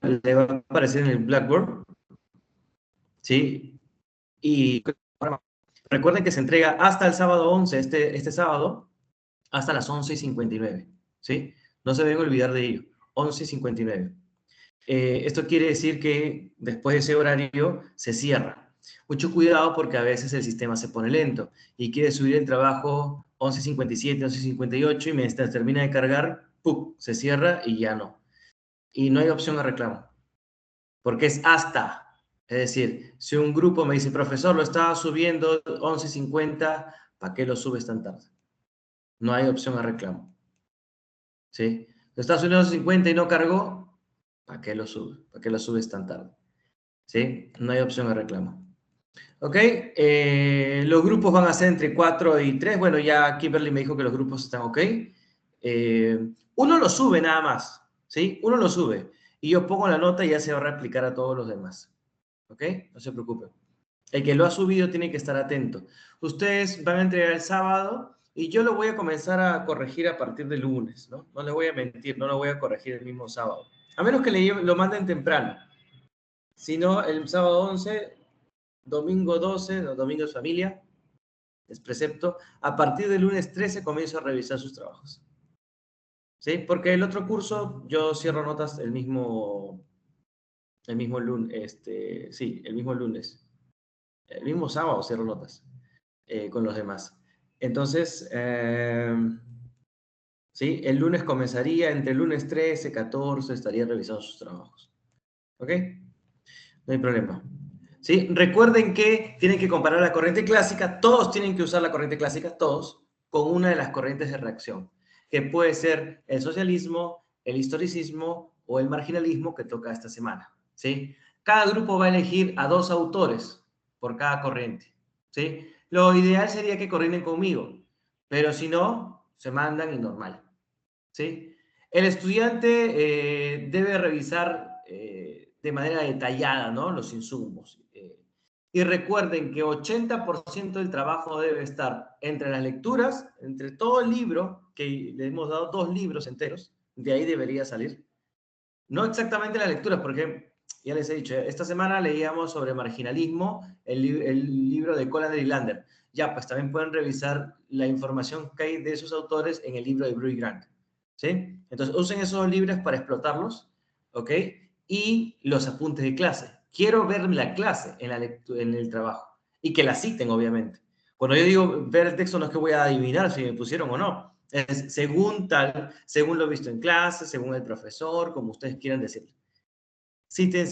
le va a aparecer en el Blackboard, ¿sí? Y recuerden que se entrega hasta el sábado 11, este sábado, hasta las 11:59, ¿sí? No se deben olvidar de ello, 11:59. Esto quiere decir que después de ese horario se cierra. Mucho cuidado porque a veces el sistema se pone lento y quiere subir el trabajo 11:57, 11:58 y mientras termina de cargar, ¡pum!, se cierra y ya no. Y no hay opción a reclamo, porque es hasta. Es decir, si un grupo me dice, profesor, lo estaba subiendo 11:50, ¿para qué lo subes tan tarde? No hay opción a reclamo. ¿Sí? Lo estaba subiendo 11:50 y no cargó, ¿para qué lo subes? ¿Para qué lo subes tan tarde? ¿Sí? No hay opción a reclamo. ¿Ok? Los grupos van a ser entre 4 y 3. Bueno, ya Kimberly me dijo que los grupos están ok. Uno lo sube nada más. ¿Sí? Uno lo sube. Y yo pongo la nota y ya se va a replicar a todos los demás. ¿Ok? No se preocupen. El que lo ha subido tiene que estar atento. Ustedes van a entregar el sábado y yo lo voy a comenzar a corregir a partir del lunes, ¿no? No les voy a mentir, no lo voy a corregir el mismo sábado. A menos que lo manden temprano. Si no, el sábado 11, domingo 12, no, domingo es familia, es precepto. A partir del lunes 13 comienzo a revisar sus trabajos. ¿Sí? Porque el otro curso yo cierro notas el mismo lunes, sí, el mismo lunes. El mismo sábado cierro notas con los demás. Entonces, sí, el lunes comenzaría, entre el lunes 13, 14, estaría revisando sus trabajos. ¿Ok? No hay problema. ¿Sí? Recuerden que tienen que comparar la corriente clásica, todos tienen que usar la corriente clásica, todos, con una de las corrientes de reacción, que puede ser el socialismo, el historicismo o el marginalismo que toca esta semana. ¿Sí? Cada grupo va a elegir a 2 autores por cada corriente. ¿Sí? Lo ideal sería que coordinen conmigo, pero si no, se mandan y normal. ¿Sí? El estudiante debe revisar de manera detallada, ¿no?, los insumos. Y recuerden que 80% del trabajo debe estar entre las lecturas, entre todo el libro, que le hemos dado 2 libros enteros, de ahí debería salir. No exactamente las lecturas, porque ya les he dicho, esta semana leíamos sobre marginalismo, el libro de Collier y Lander. Ya, pues también pueden revisar la información que hay de esos autores en el libro de Bruce Grant. ¿Sí? Entonces, usen esos libros para explotarlos, ¿ok? Y los apuntes de clase. Quiero ver la clase en el trabajo y que la citen, obviamente. Cuando yo digo ver el texto, no es que voy a adivinar si me pusieron o no. Es según tal, según lo visto en clase, según el profesor, como ustedes quieran decirlo. Citen.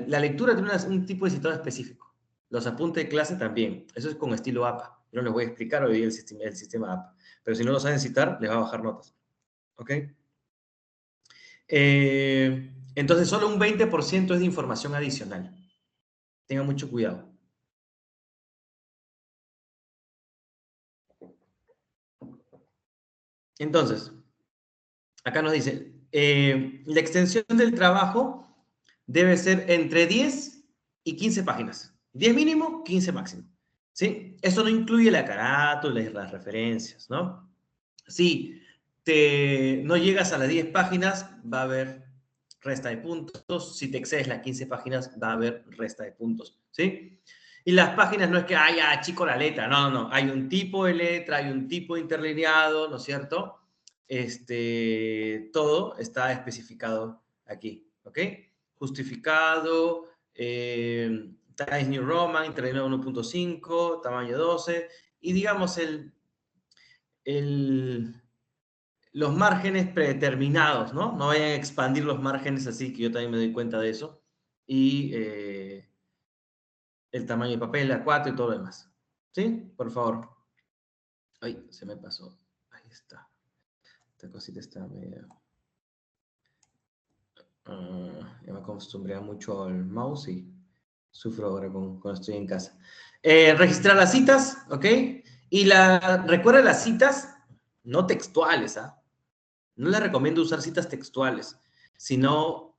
La lectura tiene un tipo de citado específico. Los apuntes de clase también. Eso es con estilo APA. Yo no les voy a explicar hoy el sistema APA. Pero si no lo saben citar, les va a bajar notas. ¿Ok? Entonces, solo un 20% es de información adicional. Tengan mucho cuidado. Entonces, acá nos dice, la extensión del trabajo debe ser entre 10 y 15 páginas. 10 mínimo, 15 máximo. ¿Sí? Eso no incluye la carátula y las referencias, ¿no? Si no llegas a las 10 páginas, va a haber resta de puntos. Si te excedes las 15 páginas, va a haber resta de puntos, ¿sí? Y las páginas no es que haya chico la letra, no. Hay un tipo de letra, hay un tipo de interlineado, ¿no es cierto? Todo está especificado aquí, ¿ok? Justificado, Times New Roman, interlineado 1.5, tamaño 12, y digamos los márgenes predeterminados, ¿no? No vayan a expandir los márgenes así, que yo también me doy cuenta de eso. Y el tamaño de papel, A4 y todo lo demás. ¿Sí? Por favor. Ay, se me pasó. Ahí está. Esta cosita está medio... ya me acostumbré mucho al mouse y sufro ahora cuando estoy en casa. Registrar las citas, ¿ok? Y recuerda las citas no textuales, ¿ah? No les recomiendo usar citas textuales, sino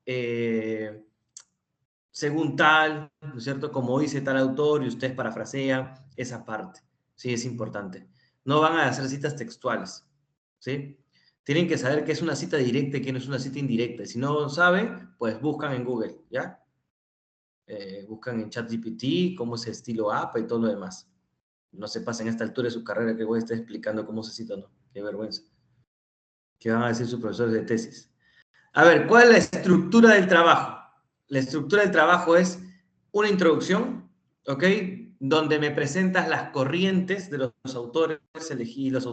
según tal, ¿no es cierto? Como dice tal autor y ustedes parafrasean esa parte. Sí, es importante. No van a hacer citas textuales, ¿sí? Tienen que saber qué es una cita directa y qué no es una cita indirecta. Si no saben, pues buscan en Google, ¿ya? Buscan en ChatGPT cómo es el estilo APA y todo lo demás. No se pasen a esta altura de su carrera que voy a estar explicando cómo se cita, ¿no? Qué vergüenza. ¿Qué van a decir sus profesores de tesis? A ver, ¿cuál es la estructura del trabajo? La estructura del trabajo es una introducción, ¿ok? Donde me presentas las corrientes de los autores elegidos,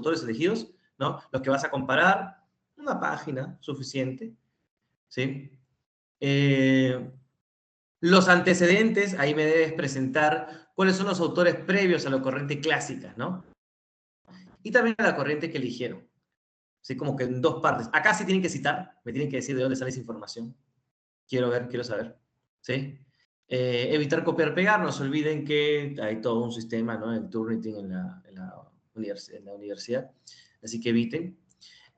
¿no? Los que vas a comparar, una página suficiente, ¿sí? Los antecedentes, ahí me debes presentar cuáles son los autores previos a la corriente clásica, ¿no? Y también a la corriente que eligieron. ¿Sí? Como que en dos partes. Acá sí tienen que citar, me tienen que decir de dónde sale esa información. Quiero ver, quiero saber. ¿Sí? Evitar copiar, pegar. No se olviden que hay todo un sistema, ¿no? El Turnitin en la universidad. Así que eviten.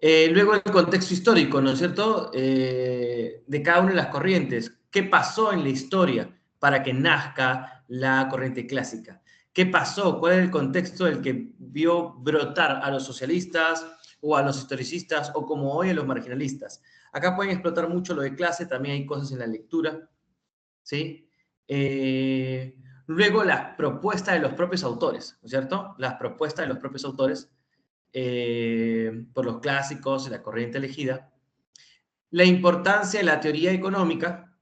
Luego el contexto histórico, ¿no es cierto? De cada una de las corrientes. ¿Qué pasó en la historia para que nazca la corriente clásica? ¿Qué pasó? ¿Cuál es el contexto del que vio brotar a los socialistas o a los historicistas o como hoy a los marginalistas? Acá pueden explotar mucho lo de clase, también hay cosas en la lectura, ¿sí? Luego las propuestas de los propios autores, ¿no es cierto? Las propuestas de los propios autores por los clásicos y la corriente elegida. La importancia de la teoría económica,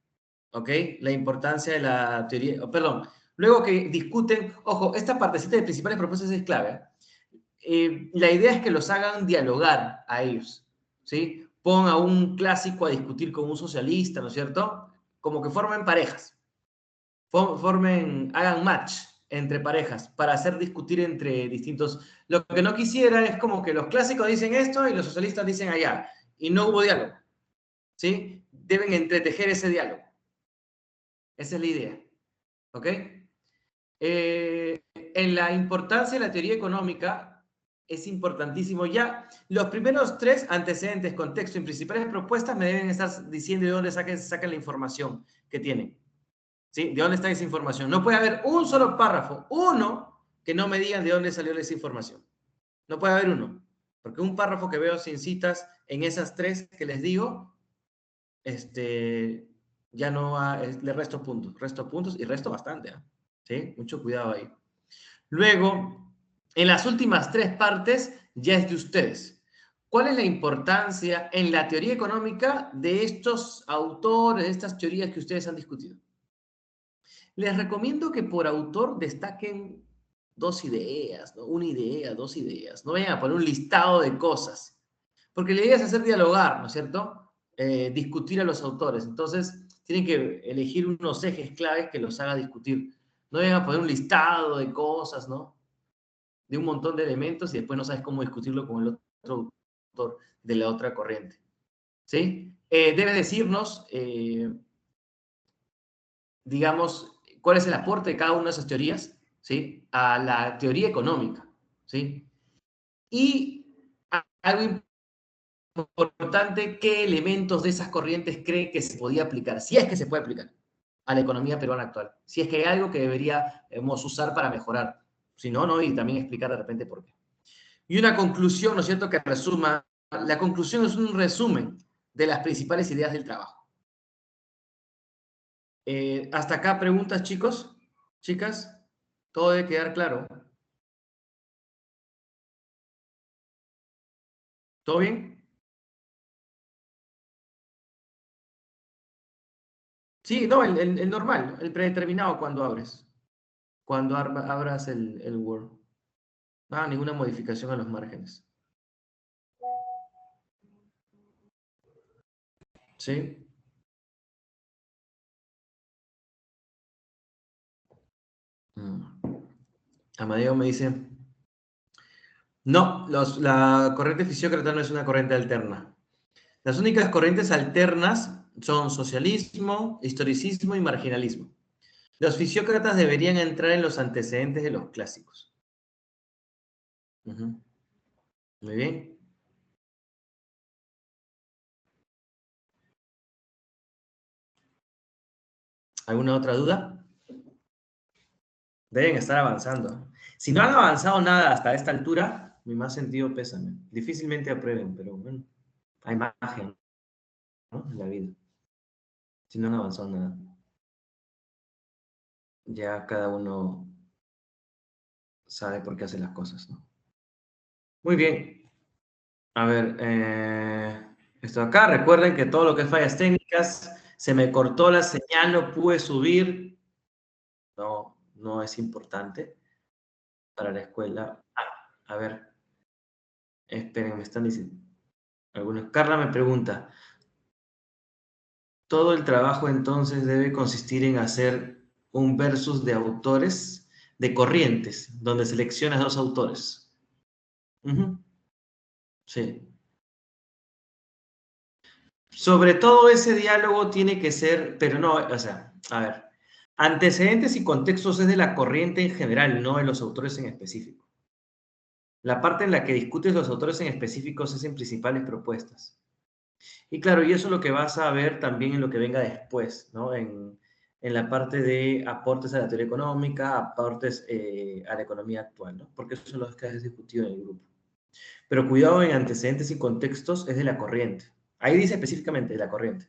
¿ok? La importancia de la teoría, oh, perdón, luego que discuten, ojo, esta partecita de principales propuestas es clave. La idea es que los hagan dialogar a ellos, ¿sí? Pon a un clásico a discutir con un socialista, ¿no es cierto? Como que formen parejas, hagan match entre parejas para hacer discutir entre distintos. Lo que no quisiera es como que los clásicos dicen esto y los socialistas dicen allá, y no hubo diálogo, ¿sí? Deben entretejer ese diálogo. Esa es la idea, ¿ok? En la importancia de la teoría económica es importantísimo ya. Los primeros tres antecedentes, contexto y principales propuestas me deben estar diciendo de dónde sacan la información que tienen. ¿Sí? ¿De dónde está esa información? No puede haber un solo párrafo, uno, que no me digan de dónde salió esa información. No puede haber uno. Porque un párrafo que veo sin citas en esas tres que les digo, ya no le resto puntos y resto bastante. ¿Sí? Mucho cuidado ahí. Luego, en las últimas tres partes ya es de ustedes. ¿Cuál es la importancia en la teoría económica de estos autores, de estas teorías que ustedes han discutido? Les recomiendo que por autor destaquen dos ideas, ¿no? Una idea, dos ideas. No vayan a poner un listado de cosas. Porque la idea es hacer dialogar, ¿no es cierto? Discutir a los autores. Entonces, tienen que elegir unos ejes claves que los haga discutir. No vayan a poner un listado de cosas, ¿no? De un montón de elementos y después no sabes cómo discutirlo con el otro autor de la otra corriente. ¿Sí? Debe decirnos, digamos, cuál es el aporte de cada una de esas teorías, ¿sí? A la teoría económica, ¿sí? Y algo importante, ¿qué elementos de esas corrientes cree que se podía aplicar? Si es que se puede aplicar a la economía peruana actual. Si es que hay algo que deberíamos usar para mejorar. Si no, no, y también explicar de repente por qué. Y una conclusión, ¿no es cierto?, que resuma. La conclusión es un resumen de las principales ideas del trabajo. Hasta acá preguntas, chicos, chicas, todo debe quedar claro. ¿Todo bien? Sí, no, el normal, el predeterminado cuando abres. Cuando abras el Word. Ah, ninguna modificación a los márgenes. ¿Sí? Amadeo me dice, no, la corriente fisiócrata no es una corriente alterna. Las únicas corrientes alternas son socialismo, historicismo y marginalismo. Los fisiócratas deberían entrar en los antecedentes de los clásicos. Muy bien. ¿Alguna otra duda? Deben estar avanzando. Si no han avanzado nada hasta esta altura, mi más sentido pésame. Difícilmente aprueben, pero bueno. hay magia, ¿no? En la vida. Si no han avanzado nada. Ya cada uno sabe por qué hace las cosas, ¿no? Muy bien. A ver, esto acá. Recuerden que todo lo que es fallas técnicas, se me cortó la señal, no pude subir. No, no es importante para la escuela. A ver, esperen, me están diciendo. Algunos. Carla me pregunta, ¿todo el trabajo entonces debe consistir en hacer un versus de autores, de corrientes, donde seleccionas dos autores? Ujú, sí. Sobre todo ese diálogo tiene que ser, pero no, o sea, a ver, antecedentes y contextos es de la corriente en general, no de los autores en específico. La parte en la que discutes los autores en específicos es en principales propuestas. Y claro, y eso es lo que vas a ver también en lo que venga después, ¿no? En la parte de aportes a la teoría económica, aportes a la economía actual, ¿no? Porque esos son los que has discutido en el grupo. Pero cuidado en antecedentes y contextos es de la corriente. Ahí dice específicamente de la corriente,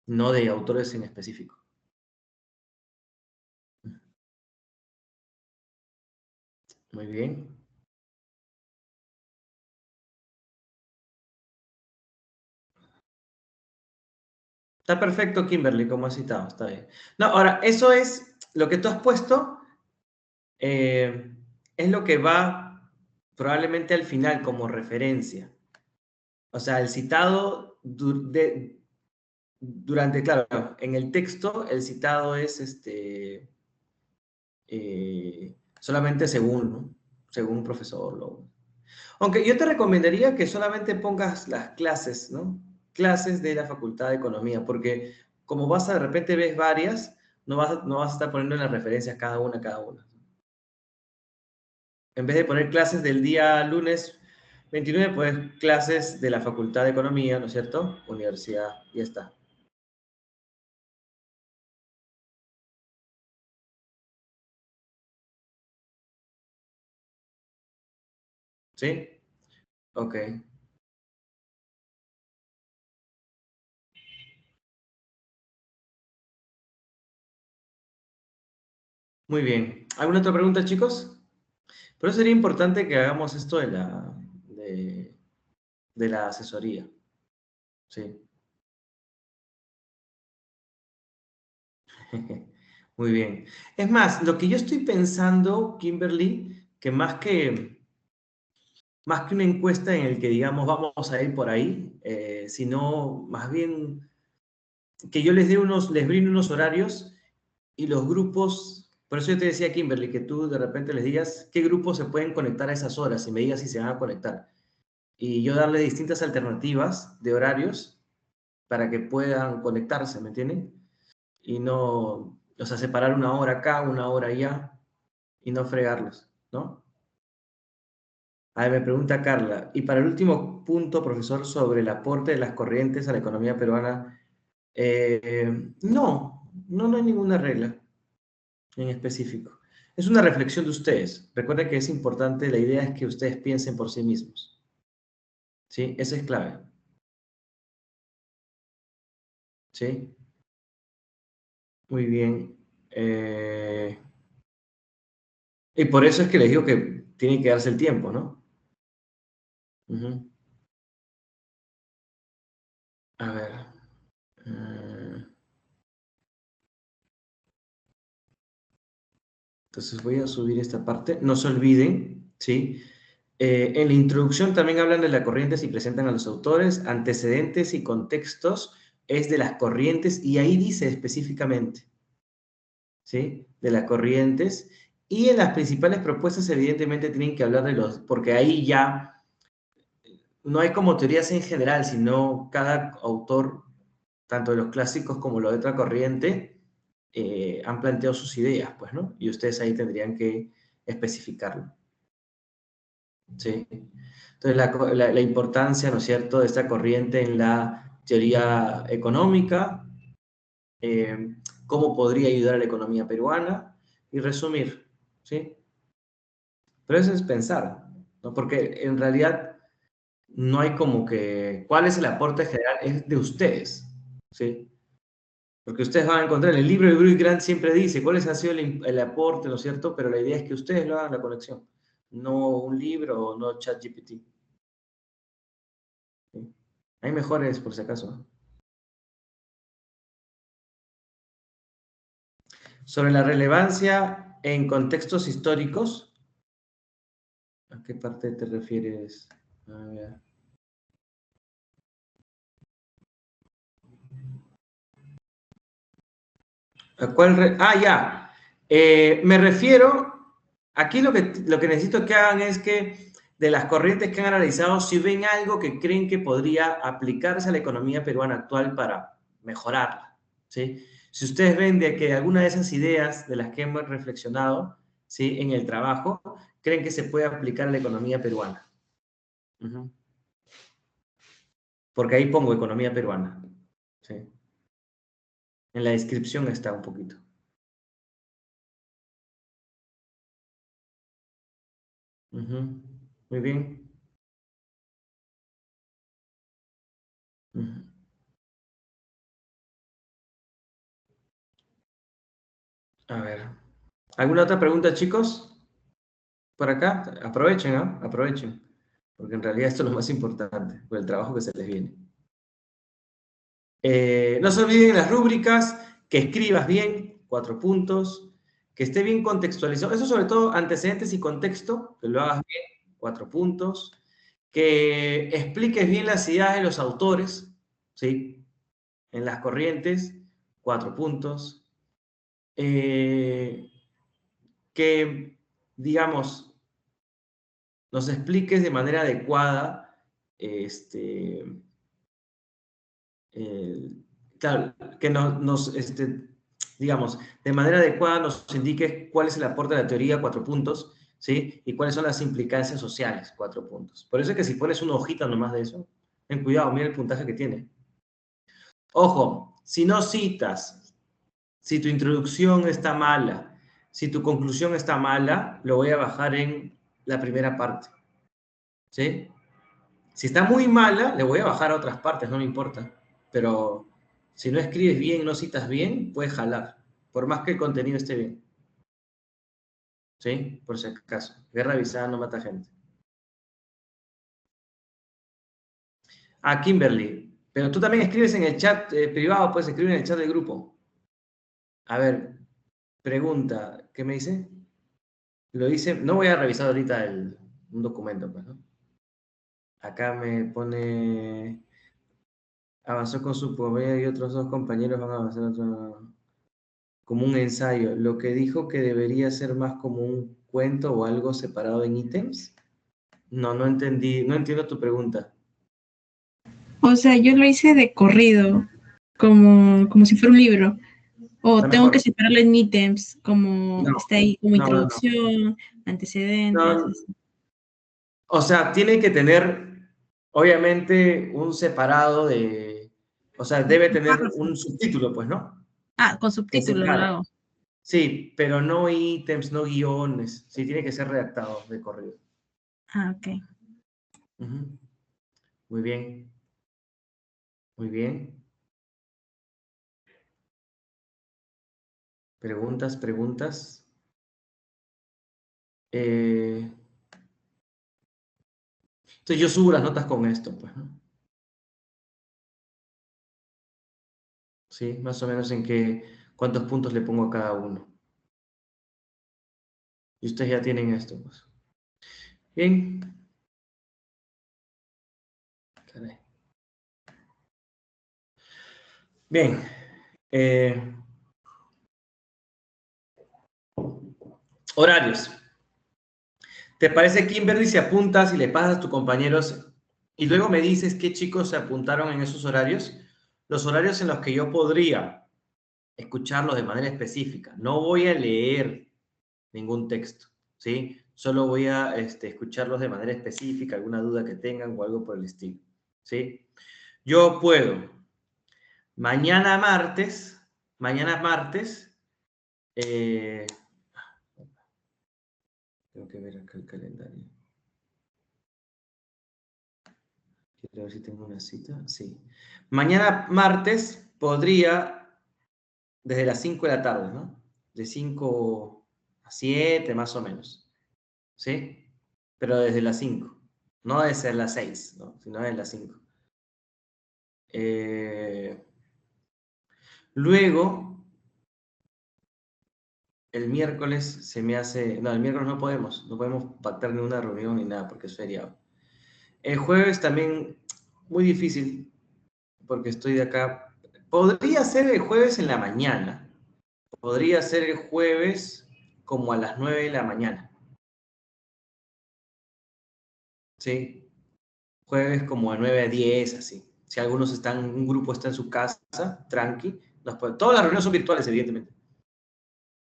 no de autores en específico. Muy bien. Está perfecto, Kimberly, como has citado, está bien. No, ahora, eso es lo que tú has puesto, eh, es lo que va probablemente al final como referencia. O sea, el citado durante, claro, en el texto, el citado es solamente según, ¿no? Según un profesor. Aunque yo te recomendaría que solamente pongas las clases, ¿no? Clases de la Facultad de Economía, porque como vas a de repente ves varias, no vas a estar poniendo las referencias cada una. En vez de poner clases del día lunes 29, pues clases de la Facultad de Economía, ¿no es cierto? Universidad, y ya está. ¿Sí? Ok. Muy bien. ¿Alguna otra pregunta, chicos? Pero sería importante que hagamos esto de la asesoría. Sí. Muy bien. Es más, lo que yo estoy pensando, Kimberly, que más que una encuesta en el que digamos vamos a ir por ahí, sino más bien que yo les brinde unos horarios y los grupos, por eso yo te decía, Kimberly, que tú de repente les digas qué grupos se pueden conectar a esas horas y me digas si se van a conectar. Y yo darle distintas alternativas de horarios para que puedan conectarse, ¿me entienden? Y no, o sea, separar una hora acá, una hora allá y no fregarlos, ¿no? A ver, me pregunta Carla, y para el último punto, profesor, sobre el aporte de las corrientes a la economía peruana, no hay ninguna regla en específico. Es una reflexión de ustedes. Recuerden que es importante, la idea es que ustedes piensen por sí mismos. ¿Sí? Eso es clave. ¿Sí? Muy bien. Y por eso es que les digo que tiene que darse el tiempo, ¿no? Ujú. A ver. eh, entonces voy a subir esta parte. No se olviden, ¿sí? En la introducción también hablan de las corrientes y presentan a los autores, antecedentes y contextos es de las corrientes y ahí dice específicamente, ¿sí? De las corrientes. Y en las principales propuestas evidentemente tienen que hablar de los, porque ahí ya no hay como teorías en general, sino cada autor, tanto de los clásicos como los de otra corriente, han planteado sus ideas, pues, ¿no? Y ustedes ahí tendrían que especificarlo, ¿sí? Entonces, la importancia, ¿no es cierto?, de esta corriente en la teoría económica, eh, cómo podría ayudar a la economía peruana y resumir, ¿sí? Pero eso es pensar, ¿no? Porque en realidad no hay como que, ¿cuál es el aporte general? Es de ustedes, ¿sí? Porque ustedes van a encontrar, en el libro de Bruce Grant siempre dice cuál ha sido el aporte, ¿no es cierto? Pero la idea es que ustedes lo hagan la conexión, no un libro o no ChatGPT. ¿Sí? Hay mejores, por si acaso, ¿no? Sobre la relevancia en contextos históricos, ¿a qué parte te refieres? A ver. Ya. Me refiero, aquí lo que necesito que hagan es que de las corrientes que han analizado, si ven algo que creen que podría aplicarse a la economía peruana actual para mejorarla, ¿sí? Si ustedes ven de que alguna de esas ideas de las que hemos reflexionado, ¿sí? En el trabajo, creen que se puede aplicar a la economía peruana. Ujú. Porque ahí pongo economía peruana, ¿sí? En la descripción está un poquito. Ujú. Muy bien. Ujú. A ver. ¿Alguna otra pregunta, chicos? Por acá, aprovechen, ¿ah? Aprovechen, porque en realidad esto es lo más importante, por el trabajo que se les viene. No se olviden las rúbricas, que escribas bien, 4 puntos, que esté bien contextualizado, eso sobre todo antecedentes y contexto, que lo hagas bien, 4 puntos, que expliques bien las ideas de los autores, ¿sí? En las corrientes, 4 puntos, que, digamos, nos expliques de manera adecuada, este, eh, claro, que digamos, de manera adecuada nos indiques cuál es el aporte de la teoría, 4 puntos, ¿sí? Y cuáles son las implicancias sociales, 4 puntos. Por eso es que si pones una hojita nomás de eso, ten cuidado, mira el puntaje que tiene. Ojo, si no citas, si tu introducción está mala, si tu conclusión está mala, lo voy a bajar en la primera parte, ¿sí? Si está muy mala, le voy a bajar a otras partes, no me importa. Pero si no escribes bien, no citas bien, puedes jalar. Por más que el contenido esté bien. ¿Sí? Por si acaso. Guerra avisada no mata gente. Ah, Kimberly. Pero tú también escribes en el chat privado, puedes escribir en el chat del grupo. A ver, pregunta. ¿Qué me dice? Lo hice. No voy a revisar ahorita un documento, pues, ¿no? Acá me pone. Avanzó con su promedio y otros 2 compañeros van a avanzar como un ensayo. Lo que dijo que debería ser más como un cuento o algo separado en ítems. No, no entendí, no entiendo tu pregunta. O sea, yo lo hice de corrido, como si fuera un libro. O Está tengo que mejor. separarlo en ítems, como No, está ahí como no, no, no. introducción, antecedentes. No, o sea, tiene que tener, obviamente, un separado de, o sea, debe Un tener párrafo. un subtítulo, pues, ¿no? Ah, con Que subtítulos lo separe. hago. Sí, pero no ítems, no guiones. Sí, tiene que ser redactado de corrido. Ah, ok. Ujú. Muy bien, muy bien. Preguntas, preguntas. Eh, entonces yo subo las notas con esto, pues, ¿no? Sí, más o menos cuántos puntos le pongo a cada uno. Y ustedes ya tienen esto, pues. Bien. Caray. Bien. Eh, horarios. ¿Te parece, Kimberly, si apuntas y le pasas a tus compañeros y luego me dices qué chicos se apuntaron en esos horarios? Los horarios en los que yo podría escucharlos de manera específica. No voy a leer ningún texto, ¿sí? Solo voy a escucharlos de manera específica, alguna duda que tengan o algo por el estilo, ¿sí? Yo puedo, mañana martes, eh, tengo que ver acá el calendario. A ver si tengo una cita. Sí. Mañana martes podría desde las 5 de la tarde, ¿no? De 5 a 7 más o menos. ¿Sí? Pero desde las 5. No desde las 6, ¿no? Sino desde las 5. Luego, el miércoles se me hace... No, el miércoles no podemos. No podemos pactar ninguna reunión ni nada porque es feriado. El jueves también muy difícil porque estoy de acá. Podría ser el jueves en la mañana. Podría ser el jueves como a las 9 de la mañana. ¿Sí? Jueves como de 9 a 10, así. Si algunos están, un grupo está en su casa, tranqui. Todas las reuniones son virtuales, evidentemente.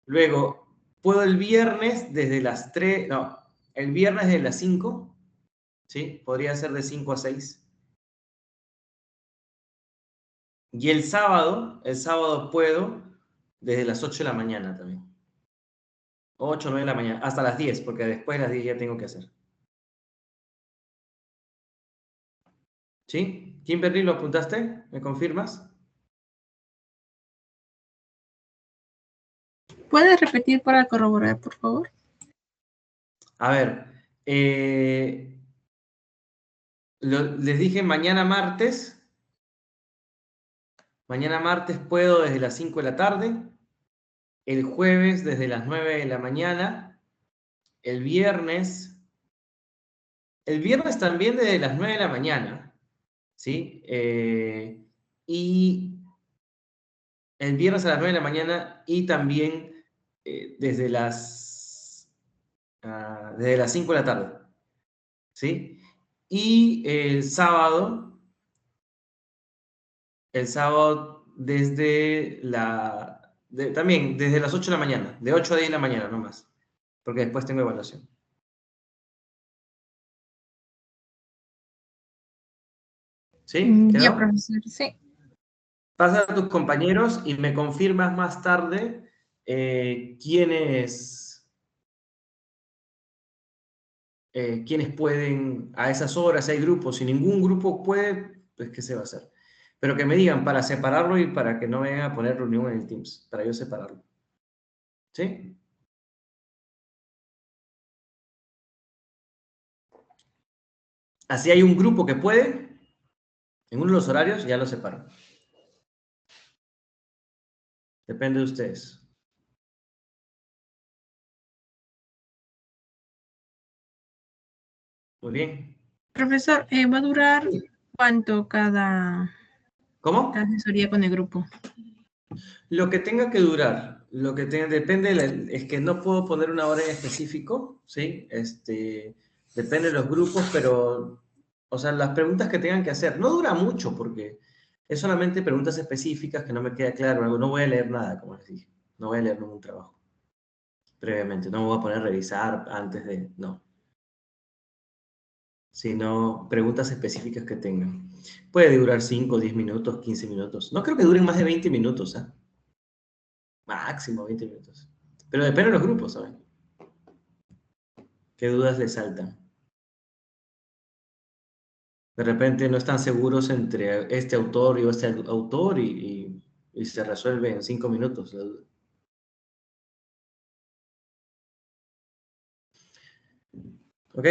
Luego, puedo el viernes desde las 3, no, el viernes desde las 5, ¿sí? Podría ser de 5 a 6. Y el sábado puedo desde las 8 de la mañana también. 8 o 9 de la mañana, hasta las 10, porque después de las 10 ya tengo que hacer. ¿Sí? Kimberly, ¿lo apuntaste? ¿Me confirmas? ¿Puedes repetir para corroborar, por favor? A ver, les dije mañana martes. Mañana martes puedo desde las 5 de la tarde. El jueves desde las 9 de la mañana. El viernes. El viernes también desde las 9 de la mañana. ¿Sí? Y el viernes a las 9 de la mañana y también desde las 5 de la tarde. ¿Sí? Y el sábado también desde las 8 de la mañana, de 8 a 10 de la mañana nomás, porque después tengo evaluación. ¿Sí? Ya, ¿Quedó? profesor, sí. Pasa a tus compañeros y me confirmas más tarde quiénes pueden a esas horas. Hay grupos. Si ningún grupo puede, pues ¿qué se va a hacer? Pero que me digan para separarlo y para que no vengan a poner reunión en el Teams, para yo separarlo. ¿Sí? Así hay un grupo que puede, en uno de los horarios ya lo separo. Depende de ustedes. Muy bien. Profesor, ¿va a durar cuánto cada ¿Cómo? asesoría con el grupo? Lo que tenga que durar, depende, es que no puedo poner una hora en específico, ¿sí? Depende de los grupos, pero, o sea, las preguntas que tengan que hacer, no dura mucho porque es solamente preguntas específicas que no me queda claro, no voy a leer nada, como les dije, no voy a leer ningún trabajo previamente, no me voy a poner a revisar antes de, no, sino preguntas específicas que tengan. Puede durar 5, 10 minutos, 15 minutos, no creo que duren más de 20 minutos, ¿eh? Máximo 20 minutos. Pero depende de los grupos, ¿saben? ¿Qué dudas les saltan? De repente no están seguros entre este autor y este autor y se resuelve en 5 minutos la duda. ¿Ok?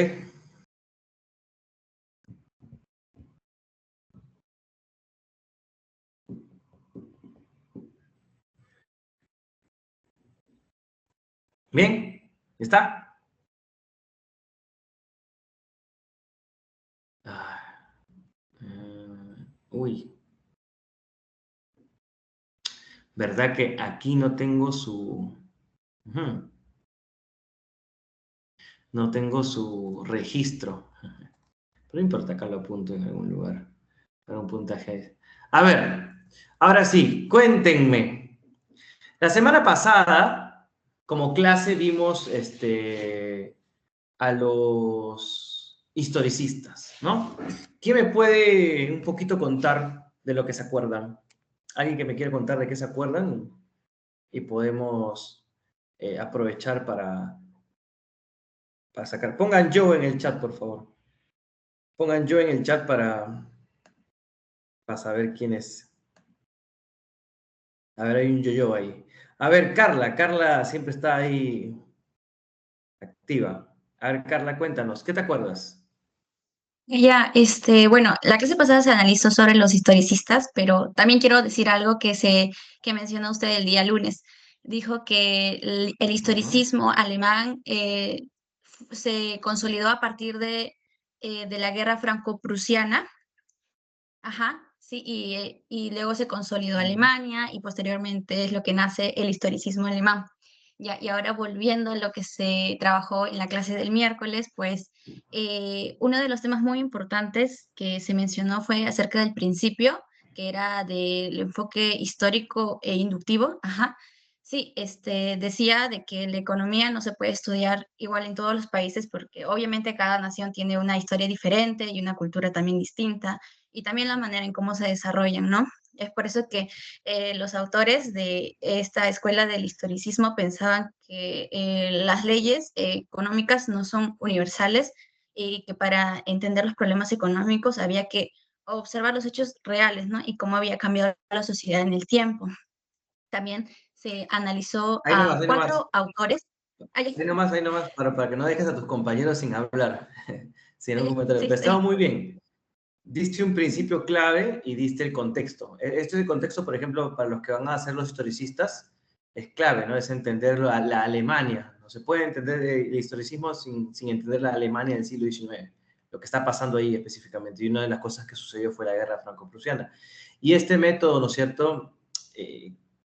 ¿Bien? ¿Está? Ah, uy, ¿verdad que aquí no tengo su... Ujú, no tengo su registro? Pero no importa, acá lo apunto en algún lugar. Para un puntaje. A ver, ahora sí, cuéntenme. La semana pasada, como clase, vimos a los historicistas, ¿no? ¿Quién me puede un poquito contar de lo que se acuerdan? ¿Alguien que me quiera contar de qué se acuerdan? Y podemos aprovechar para sacar. Pongan yo en el chat, por favor. Pongan yo en el chat para saber quién es. A ver, hay un yo ahí. A ver, Carla siempre está ahí activa. A ver, Carla, cuéntanos, ¿qué te acuerdas? Ya, bueno, la clase pasada se analizó sobre los historicistas, pero también quiero decir algo que mencionó usted el día lunes. Dijo que el Ujú. historicismo alemán se consolidó a partir de la guerra franco-prusiana. Ajá, sí, y luego se consolidó Alemania y posteriormente es lo que nace el historicismo alemán. Ya, y ahora volviendo a lo que se trabajó en la clase del miércoles, pues uno de los temas muy importantes que se mencionó fue acerca del principio, que era del enfoque histórico e inductivo. Ajá. Sí, decía de que la economía no se puede estudiar igual en todos los países porque obviamente cada nación tiene una historia diferente y una cultura también distinta y también la manera en cómo se desarrollan, ¿no? Es por eso que los autores de esta escuela del historicismo pensaban que las leyes económicas no son universales y que para entender los problemas económicos había que observar los hechos reales, ¿no? Y cómo había cambiado la sociedad en el tiempo. También se analizó Ahí a nomás, ahí nomás. 4 autores. Ay, Ahí nomás, para que no dejes a tus compañeros sin hablar, sin algún comentario. sí, Pero estaba sí. muy bien. Diste un principio clave y diste el contexto. Este es el contexto, por ejemplo, para los que van a ser los historicistas, es clave, ¿no? Es entender la Alemania. No se puede entender el historicismo sin entender la Alemania del siglo XIX, lo que está pasando ahí específicamente. Y una de las cosas que sucedió fue la guerra franco-prusiana. Y este método, ¿no es cierto?,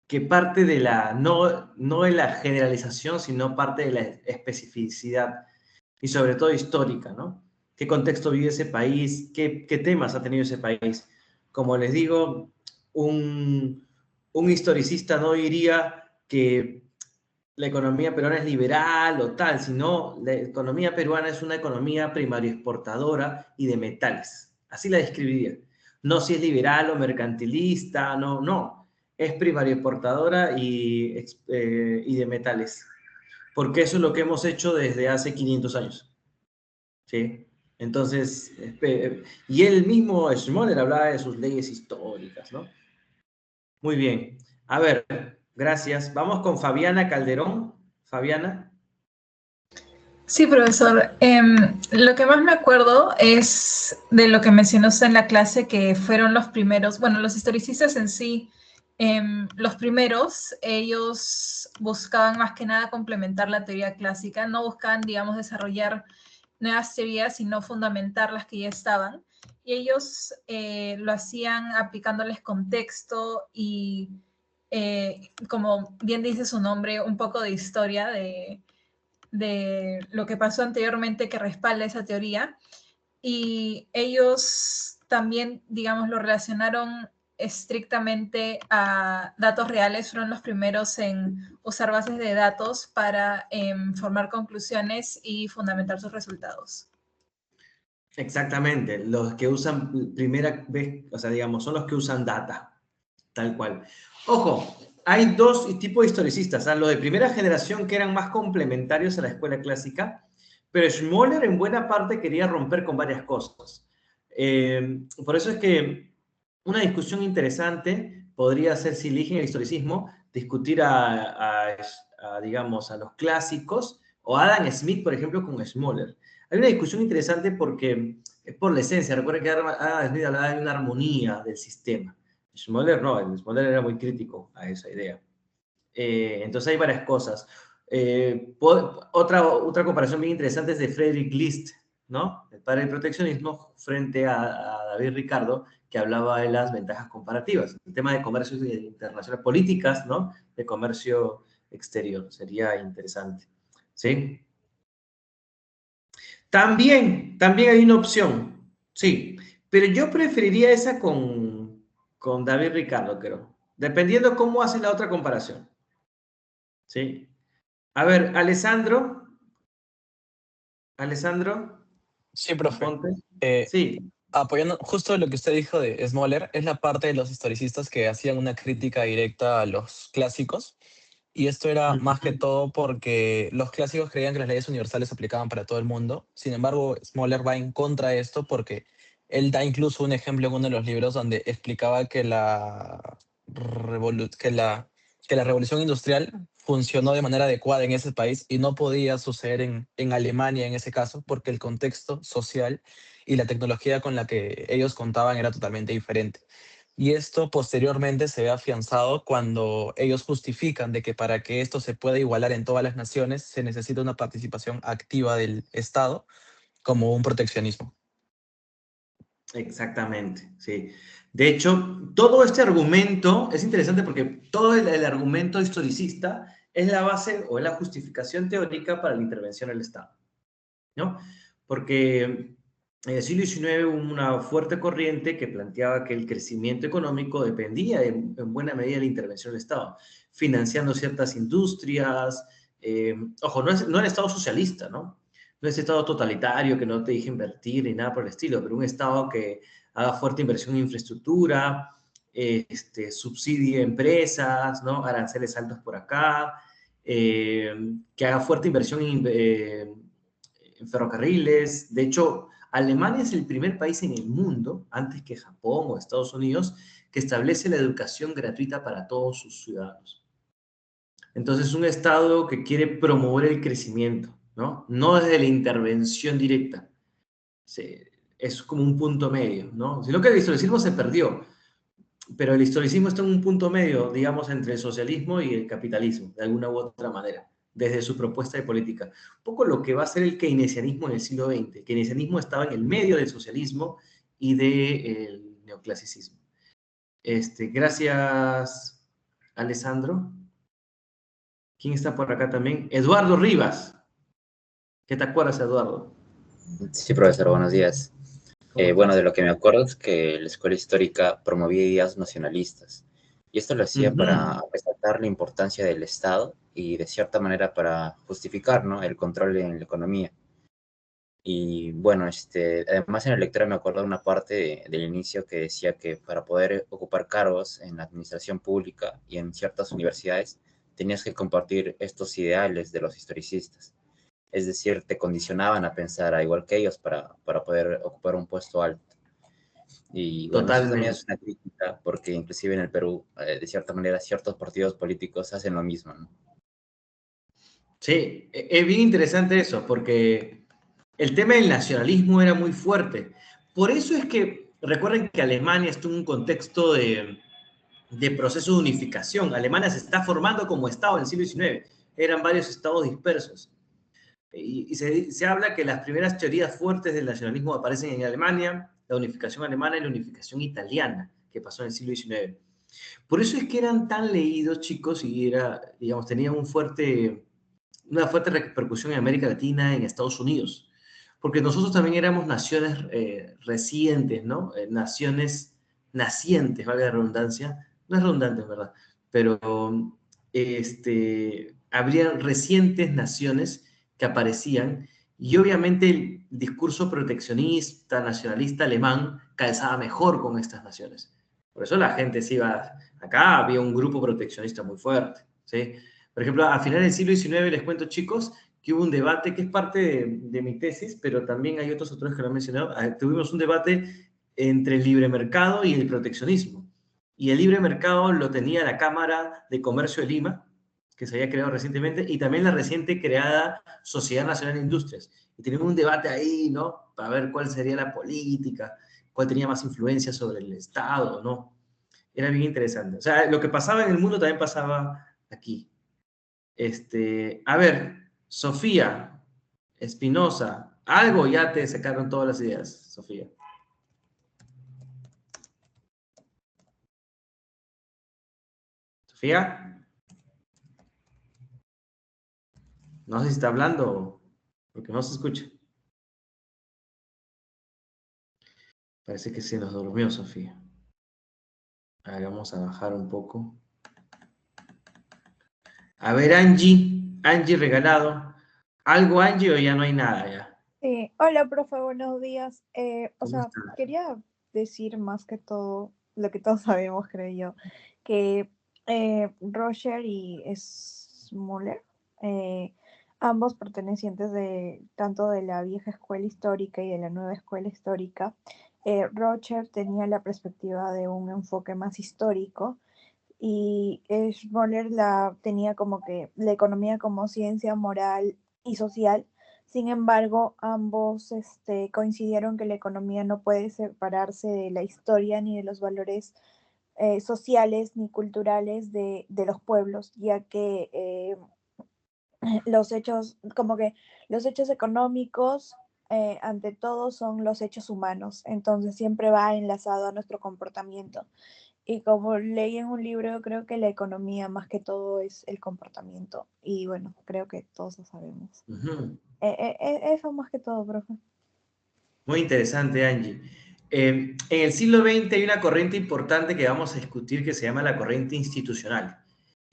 que parte de no de la generalización, sino parte de la especificidad y sobre todo histórica, ¿no? ¿Qué contexto vive ese país? ¿Qué temas ha tenido ese país? Como les digo, un historicista no diría que la economía peruana es liberal o tal, sino la economía peruana es una economía primario exportadora y de metales. Así la describiría. No si es liberal o mercantilista, no, no. Es primario exportadora y de metales. Porque eso es lo que hemos hecho desde hace 500 años. ¿Sí? Entonces, y él mismo, Schmoller, hablaba de sus leyes históricas, ¿no? Muy bien. A ver, gracias. Vamos con Fabiana Calderón. Fabiana. Sí, profesor. Lo que más me acuerdo es de lo que mencionó usted en la clase, que fueron los primeros, bueno, los historicistas en sí, los primeros, ellos buscaban más que nada complementar la teoría clásica, no buscaban, digamos, desarrollar nuevas teorías, sino fundamentar las que ya estaban. Y ellos lo hacían aplicándoles contexto y, como bien dice su nombre, un poco de historia de lo que pasó anteriormente que respalda esa teoría. Y ellos también, digamos, lo relacionaron estrictamente a datos reales, fueron los primeros en usar bases de datos para formar conclusiones y fundamentar sus resultados. Exactamente. Los que usan primera vez, o sea, digamos, son los que usan data, tal cual. Ojo, hay dos tipos de historicistas, ¿ah? Los de primera generación que eran más complementarios a la escuela clásica, pero Schmoller en buena parte quería romper con varias cosas. Por eso es que una discusión interesante podría ser si eligen el historicismo, discutir digamos, a los clásicos o Adam Smith, por ejemplo, con Schmoller. Hay una discusión interesante porque es por la esencia. Recuerden que Adam Smith hablaba de una armonía del sistema. Schmoller no, Schmoller era muy crítico a esa idea. Entonces hay varias cosas. Otra comparación bien interesante es de Friedrich List, ¿no? El padre del proteccionismo frente a David Ricardo, que hablaba de las ventajas comparativas. El tema de comercio internacional, políticas, ¿no? De comercio exterior. Sería interesante. ¿Sí? También hay una opción, sí, pero yo preferiría esa con David Ricardo, creo, dependiendo cómo hace la otra comparación, ¿sí? A ver, Alessandro, Sí, profe. ponte. Eh, Sí, Apoyando justo lo que usted dijo de Smoller, es la parte de los historicistas que hacían una crítica directa a los clásicos. Y esto era más que todo porque los clásicos creían que las leyes universales se aplicaban para todo el mundo. Sin embargo, Smoller va en contra de esto porque él da incluso un ejemplo en uno de los libros donde explicaba que que la revolución industrial funcionó de manera adecuada en ese país y no podía suceder en Alemania en ese caso porque el contexto social y la tecnología con la que ellos contaban era totalmente diferente. Y esto posteriormente se ve afianzado cuando ellos justifican de que para que esto se pueda igualar en todas las naciones se necesita una participación activa del Estado como un proteccionismo. Exactamente, sí. De hecho, todo este argumento es interesante porque todo el argumento historicista es la base o es la justificación teórica para la intervención del Estado, ¿no? Porque en el siglo XIX hubo una fuerte corriente que planteaba que el crecimiento económico dependía en buena medida de la intervención del Estado, financiando ciertas industrias. Ojo, no el Estado socialista, ¿no? No es Estado totalitario que no te deje invertir ni nada por el estilo, pero un Estado que haga fuerte inversión en infraestructura, subsidie empresas, ¿no? Aranceles altos por acá, que haga fuerte inversión en ferrocarriles. De hecho, Alemania es el primer país en el mundo, antes que Japón o Estados Unidos, que establece la educación gratuita para todos sus ciudadanos. Entonces, un Estado que quiere promover el crecimiento, ¿no? No desde la intervención directa. Es como un punto medio, ¿no? Sino que el historicismo se perdió, pero el historicismo está en un punto medio, digamos, entre el socialismo y el capitalismo, de alguna u otra manera, desde su propuesta de política. Un poco lo que va a ser el keynesianismo en el siglo XX. El keynesianismo estaba en el medio del socialismo y del neoclasicismo. Gracias, Alessandro. ¿Quién está por acá también? Eduardo Rivas. ¿Qué te acuerdas, Eduardo? Sí, profesor, buenos días. ¿Cómo Bueno, de estás? lo que me acuerdo es que la escuela histórica promovía ideas nacionalistas y esto lo hacía Ujú. para resaltar la importancia del Estado y de cierta manera para justificar, ¿no?, el control en la economía. Y bueno, además en la lectura me acuerdo de una parte del inicio que decía que para poder ocupar cargos en la administración pública y en ciertas universidades tenías que compartir estos ideales de los historicistas. Es decir, te condicionaban a pensar a igual que ellos para poder ocupar un puesto alto. Y bueno, eso también Totalmente. es una crítica porque inclusive en el Perú, de cierta manera, ciertos partidos políticos hacen lo mismo, ¿no? Sí, es bien interesante eso, porque el tema del nacionalismo era muy fuerte. Por eso es que, recuerden que Alemania estuvo en un contexto de proceso de unificación. Alemania se está formando como Estado en el siglo XIX. Eran varios estados dispersos. Y se habla que las primeras teorías fuertes del nacionalismo aparecen en Alemania, la unificación alemana y la unificación italiana, que pasó en el siglo XIX. Por eso es que eran tan leídos, chicos, y digamos, tenían una fuerte repercusión en América Latina, en Estados Unidos, porque nosotros también éramos naciones recientes, ¿no? Naciones nacientes, valga la redundancia. No es redundante, en verdad, pero habrían recientes naciones que aparecían y obviamente el discurso proteccionista, nacionalista alemán calzaba mejor con estas naciones. Por eso la gente se iba, acá había un grupo proteccionista muy fuerte, ¿sí? Por ejemplo, a finales del siglo XIX, les cuento, chicos, que hubo un debate que es parte de mi tesis, pero también hay otros autores que lo han mencionado. Tuvimos un debate entre el libre mercado y el proteccionismo. Y el libre mercado lo tenía la Cámara de Comercio de Lima, que se había creado recientemente, y también la reciente creada Sociedad Nacional de Industrias. Y teníamos un debate ahí, ¿no? Para ver cuál sería la política, cuál tenía más influencia sobre el Estado, ¿no? Era bien interesante. O sea, lo que pasaba en el mundo también pasaba aquí. A ver, Sofía Espinosa, algo ya te sacaron todas las ideas, Sofía. Sofía, no sé si está hablando porque no se escucha. Parece que se nos durmió, Sofía. A ver, vamos a bajar un poco. A ver, Angie regalado. ¿Algo, Angie, o ya no hay nada ya? Hola, profe, buenos días. ¿Cómo está? Quería decir más que todo lo que todos sabemos, creo yo, que Roger y Müller, ambos pertenecientes tanto de la vieja escuela histórica y de la nueva escuela histórica. Rocher tenía la perspectiva de un enfoque más histórico y Schmoller tenía como que la economía como ciencia moral y social. Sin embargo, ambos coincidieron que la economía no puede separarse de la historia ni de los valores sociales ni culturales de los pueblos, ya que los hechos, como que los hechos económicos, ante todo, son los hechos humanos, entonces siempre va enlazado a nuestro comportamiento. Y como leí en un libro, creo que la economía más que todo es el comportamiento. Y bueno, creo que todos lo sabemos. Eso más que todo, profe. Muy interesante, Angie. En el siglo XX hay una corriente importante que vamos a discutir que se llama la corriente institucional.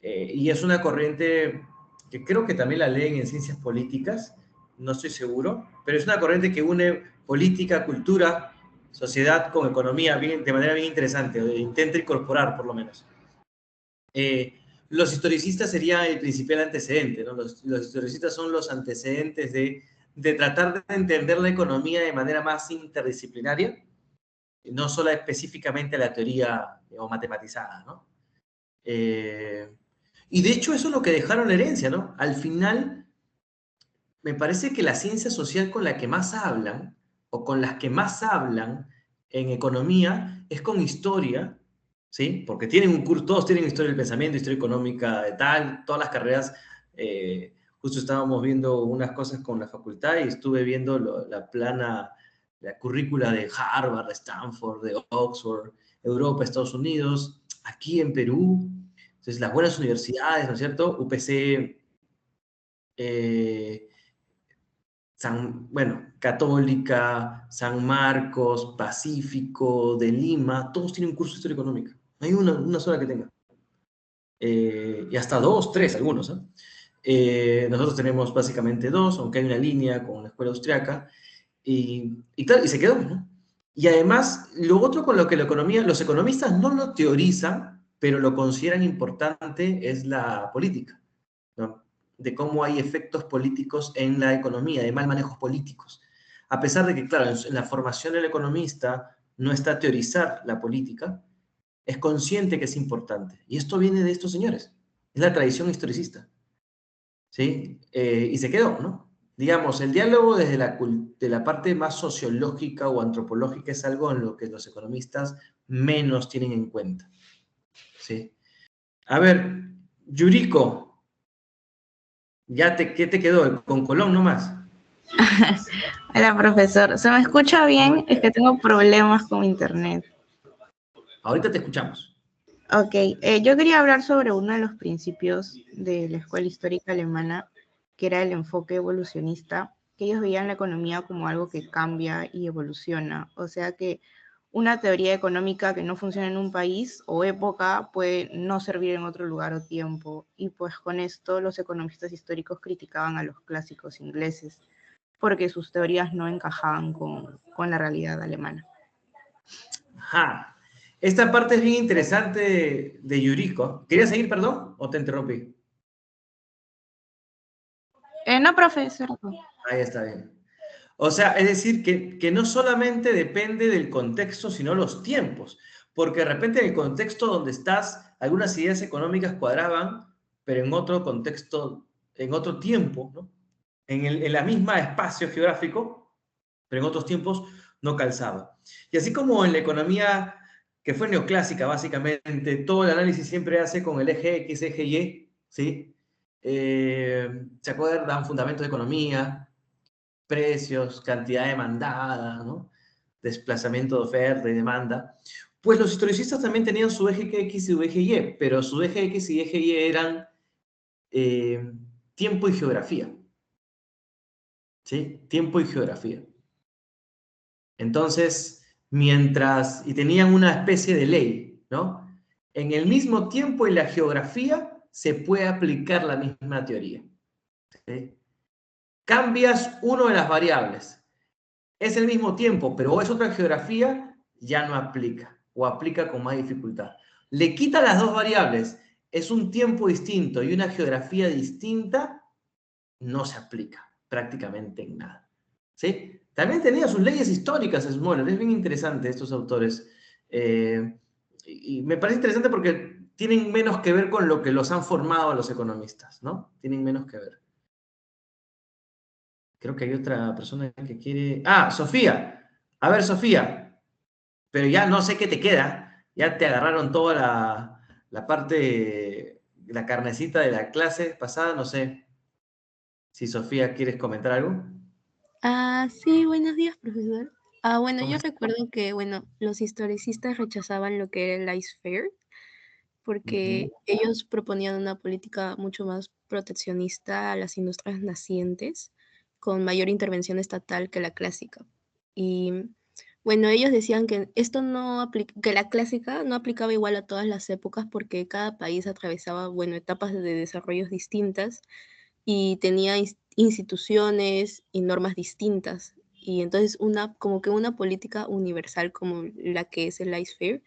Y es una corriente que creo que también la leen en ciencias políticas, no estoy seguro, pero es una corriente que une política, cultura, sociedad con economía de manera bien interesante, o intenta incorporar por lo menos. Los historicistas serían el principal antecedente, ¿no? Los historicistas son los antecedentes de tratar de entender la economía de manera más interdisciplinaria, no solo específicamente la teoría o matematizada, ¿no? Y de hecho eso es lo que dejaron la herencia, ¿no? Al final, me parece que la ciencia social con la que más hablan, o con las que más hablan en economía, es con historia, ¿sí? Porque tienen un curso, todos tienen historia del pensamiento, historia económica de tal, todas las carreras. Justo estábamos viendo unas cosas con la facultad y estuve viendo la currícula de Harvard, de Stanford, de Oxford, Europa, Estados Unidos, aquí en Perú. Entonces, las buenas universidades, ¿no es cierto? UPC, Católica, San Marcos, Pacífico, de Lima, todos tienen un curso de historia económica. No hay una sola que tenga. Y hasta 2, 3 algunos. Nosotros tenemos básicamente 2, aunque hay una línea con la escuela austriaca. Y se quedó, ¿no? Y además, lo otro con lo que los economistas no lo teorizan, pero lo consideran importante, es la política, ¿no? De cómo hay efectos políticos en la economía, de mal manejos políticos. A pesar de que, claro, en la formación del economista no está teorizar la política, es consciente que es importante. Y esto viene de estos señores. Es la tradición historicista. ¿Sí? Y se quedó, ¿no? Digamos, el diálogo desde de la parte más sociológica o antropológica es algo en lo que los economistas menos tienen en cuenta. ¿Sí? A ver, Yuriko, ¿qué te quedó? ¿Con Colón nomás? Hola, profesor. ¿Se me escucha bien? Es que tengo problemas con internet. Ahorita te escuchamos. Ok, yo quería hablar sobre uno de los principios de la escuela histórica alemana, que era el enfoque evolucionista, que ellos veían la economía como algo que cambia y evoluciona. O sea que una teoría económica que no funciona en un país o época puede no servir en otro lugar o tiempo. Y pues con esto los economistas históricos criticaban a los clásicos ingleses, porque sus teorías no encajaban con la realidad alemana. Ajá. Esta parte es bien interesante de Yuriko. ¿Querías seguir, perdón? ¿O te interrumpí? No, profesor. Ahí está bien. O sea, es decir, que no solamente depende del contexto, sino los tiempos. Porque de repente en el contexto donde estás, algunas ideas económicas cuadraban, pero en otro contexto, en otro tiempo, ¿no? En la misma espacio geográfico, pero en otros tiempos no calzaba. Y así como en la economía que fue neoclásica, básicamente, todo el análisis siempre hace con el eje X, eje Y, ¿sí? ¿Se acuerdan? Fundamentos de economía, precios, cantidad demandada, ¿no? Desplazamiento de oferta y demanda. Pues los historicistas también tenían su eje X y su eje Y, pero su eje X y eje Y eran tiempo y geografía. ¿Sí? Tiempo y geografía. Entonces, y tenían una especie de ley, ¿no? En el mismo tiempo y la geografía se puede aplicar la misma teoría. ¿Sí? Cambias una de las variables. Es el mismo tiempo, pero es otra geografía, ya no aplica, o aplica con más dificultad. Le quita las dos variables, es un tiempo distinto y una geografía distinta, no se aplica prácticamente en nada. ¿Sí? También tenía sus leyes históricas, Smoller. Es bien interesante estos autores. Y me parece interesante porque tienen menos que ver con lo que los han formado a los economistas, ¿no? Tienen menos que ver. Creo que hay otra persona que quiere... Ah, Sofía. A ver, Sofía. Pero ya no sé qué te queda. Ya te agarraron toda la parte, la carnecita de la clase pasada. No sé si Sofía quieres comentar algo. Sí, buenos días, profesor. Bueno, ¿Cómo yo estás? recuerdo que, bueno, los historicistas rechazaban lo que era el laissez-faire porque ellos proponían una política mucho más proteccionista a las industrias nacientes, con mayor intervención estatal que la clásica. Y bueno, ellos decían que esto no que la clásica no aplicaba igual a todas las épocas porque cada país atravesaba, bueno, etapas de desarrollos distintas y tenía instituciones y normas distintas. Y entonces como que una política universal como la que es el laissez-faire,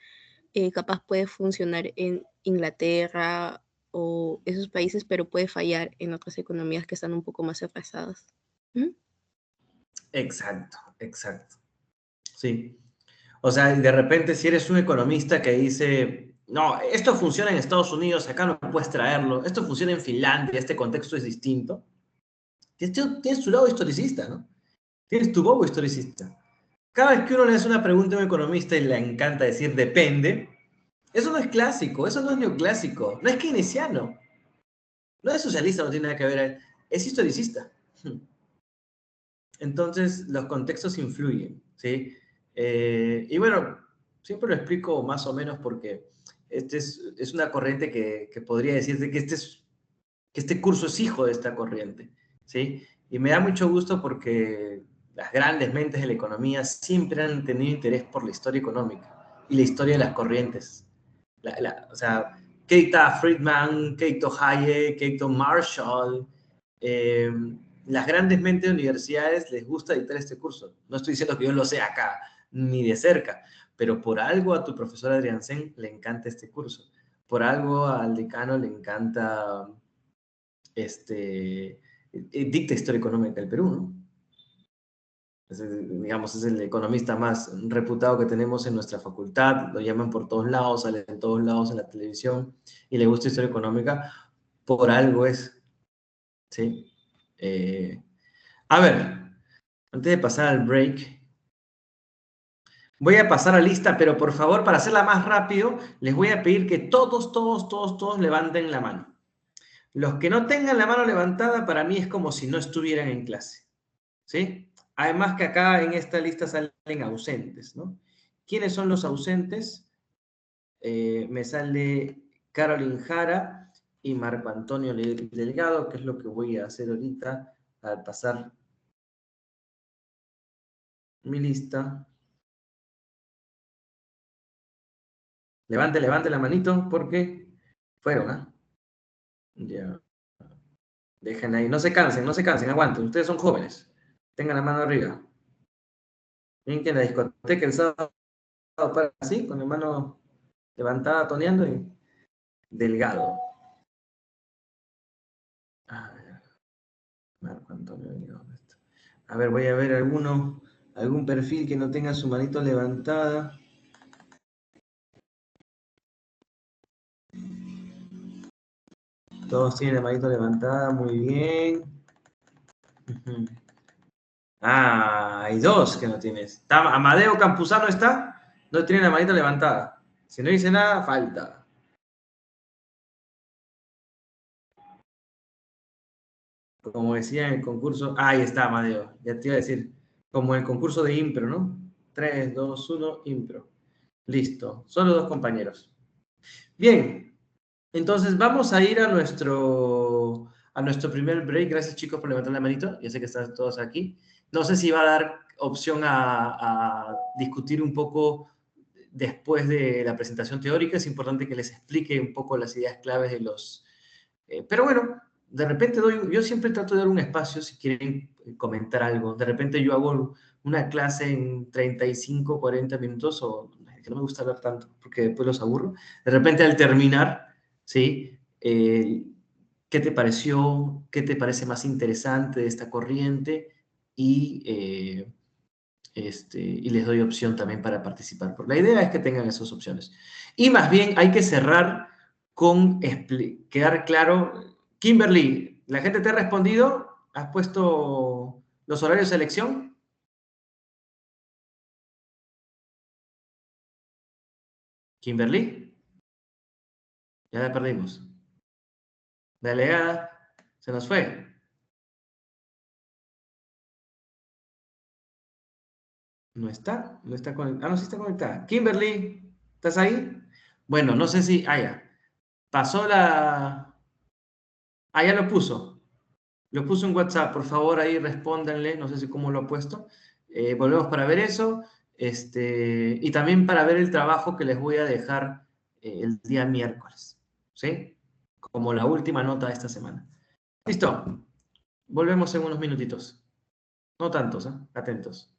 capaz puede funcionar en Inglaterra o esos países, pero puede fallar en otras economías que están un poco más atrasadas. ¿Mm? Exacto, exacto. Sí. O sea, de repente si eres un economista que dice, no, esto funciona en Estados Unidos, acá no puedes traerlo, esto funciona en Finlandia, este contexto es distinto, tienes tu lado historicista, ¿no? Tienes tu bobo historicista. Cada vez que uno le hace una pregunta a un economista y le encanta decir depende, eso no es clásico, eso no es neoclásico, no es keynesiano, no es socialista, no tiene nada que ver, es historicista. Entonces, los contextos influyen, ¿sí? Y bueno, siempre lo explico más o menos porque es una corriente que podría decirte que este curso es hijo de esta corriente, ¿sí? Y me da mucho gusto porque las grandes mentes de la economía siempre han tenido interés por la historia económica y la historia de las corrientes. O sea, Keita Friedman, Keito Hayek, Keito Marshall, eh, las grandes mentes de universidades les gusta dictar este curso. No estoy diciendo que yo lo sé acá, ni de cerca, pero por algo a tu profesor Adrián Sen le encanta este curso. Por algo al decano le encanta dicta historia económica del Perú, ¿no? Digamos, es el economista más reputado que tenemos en nuestra facultad, lo llaman por todos lados, sale en todos lados en la televisión y le gusta historia económica, por algo es, ¿sí? A ver, antes de pasar al break, voy a pasar a lista, pero por favor, para hacerla más rápido, les voy a pedir que todos levanten la mano. Los que no tengan la mano levantada, para mí es como si no estuvieran en clase, ¿sí? Además que acá en esta lista salen ausentes, ¿no? ¿Quiénes son los ausentes? Me sale Carolyn Jara y Marco Antonio Delgado, que es lo que voy a hacer ahorita al pasar mi lista. Levante la manito porque fueron, ¿ah? Ya. Dejen ahí, no se cansen, aguanten. Ustedes son jóvenes. Tengan la mano arriba. Miren que en la discoteca el sábado para así, con la mano levantada, toneando y delgado. A ver, Marco Antonio, ¿dónde está? A ver, voy a ver algún perfil que no tenga su manito levantada. Todos tienen la manito levantada, muy bien. Hay dos que no tienes. Amadeo Campuzano está, no tiene la manito levantada. Si no dice nada, falta. Como decía en el concurso, ahí está, Amadeo, ya te iba a decir, como el concurso de impro, ¿no? 3, 2, 1, impro. Listo, solo dos compañeros. Bien, entonces vamos a ir a nuestro primer break. Gracias, chicos, por levantar la manito. Ya sé que están todos aquí. No sé si va a dar opción a discutir un poco después de la presentación teórica. Es importante que les explique un poco las ideas claves de los... pero bueno, de repente yo siempre trato de dar un espacio si quieren comentar algo. De repente yo hago una clase en 35, 40 minutos, o que no me gusta hablar tanto porque después los aburro. De repente al terminar, ¿sí? ¿Qué te pareció? ¿Qué te parece más interesante de esta corriente? Y, y les doy opción también para participar. La idea es que tengan esas opciones. Y más bien hay que cerrar con quedar claro. Kimberly, ¿la gente te ha respondido? ¿Has puesto los horarios de elección? Kimberly, ya la perdimos. Delegada, se nos fue. No está conectada. Ah, no, sí está conectada. Kimberly, ¿estás ahí? Bueno, no sé si. Ah, ya. Pasó la. Ah, ya lo puso. Lo puso en WhatsApp. Por favor, ahí respóndanle. No sé si cómo lo ha puesto. Volvemos para ver eso. Y también para ver el trabajo que les voy a dejar el día miércoles. ¿Sí? Como la última nota de esta semana. Listo. Volvemos en unos minutitos. No tantos, ¿eh? Atentos.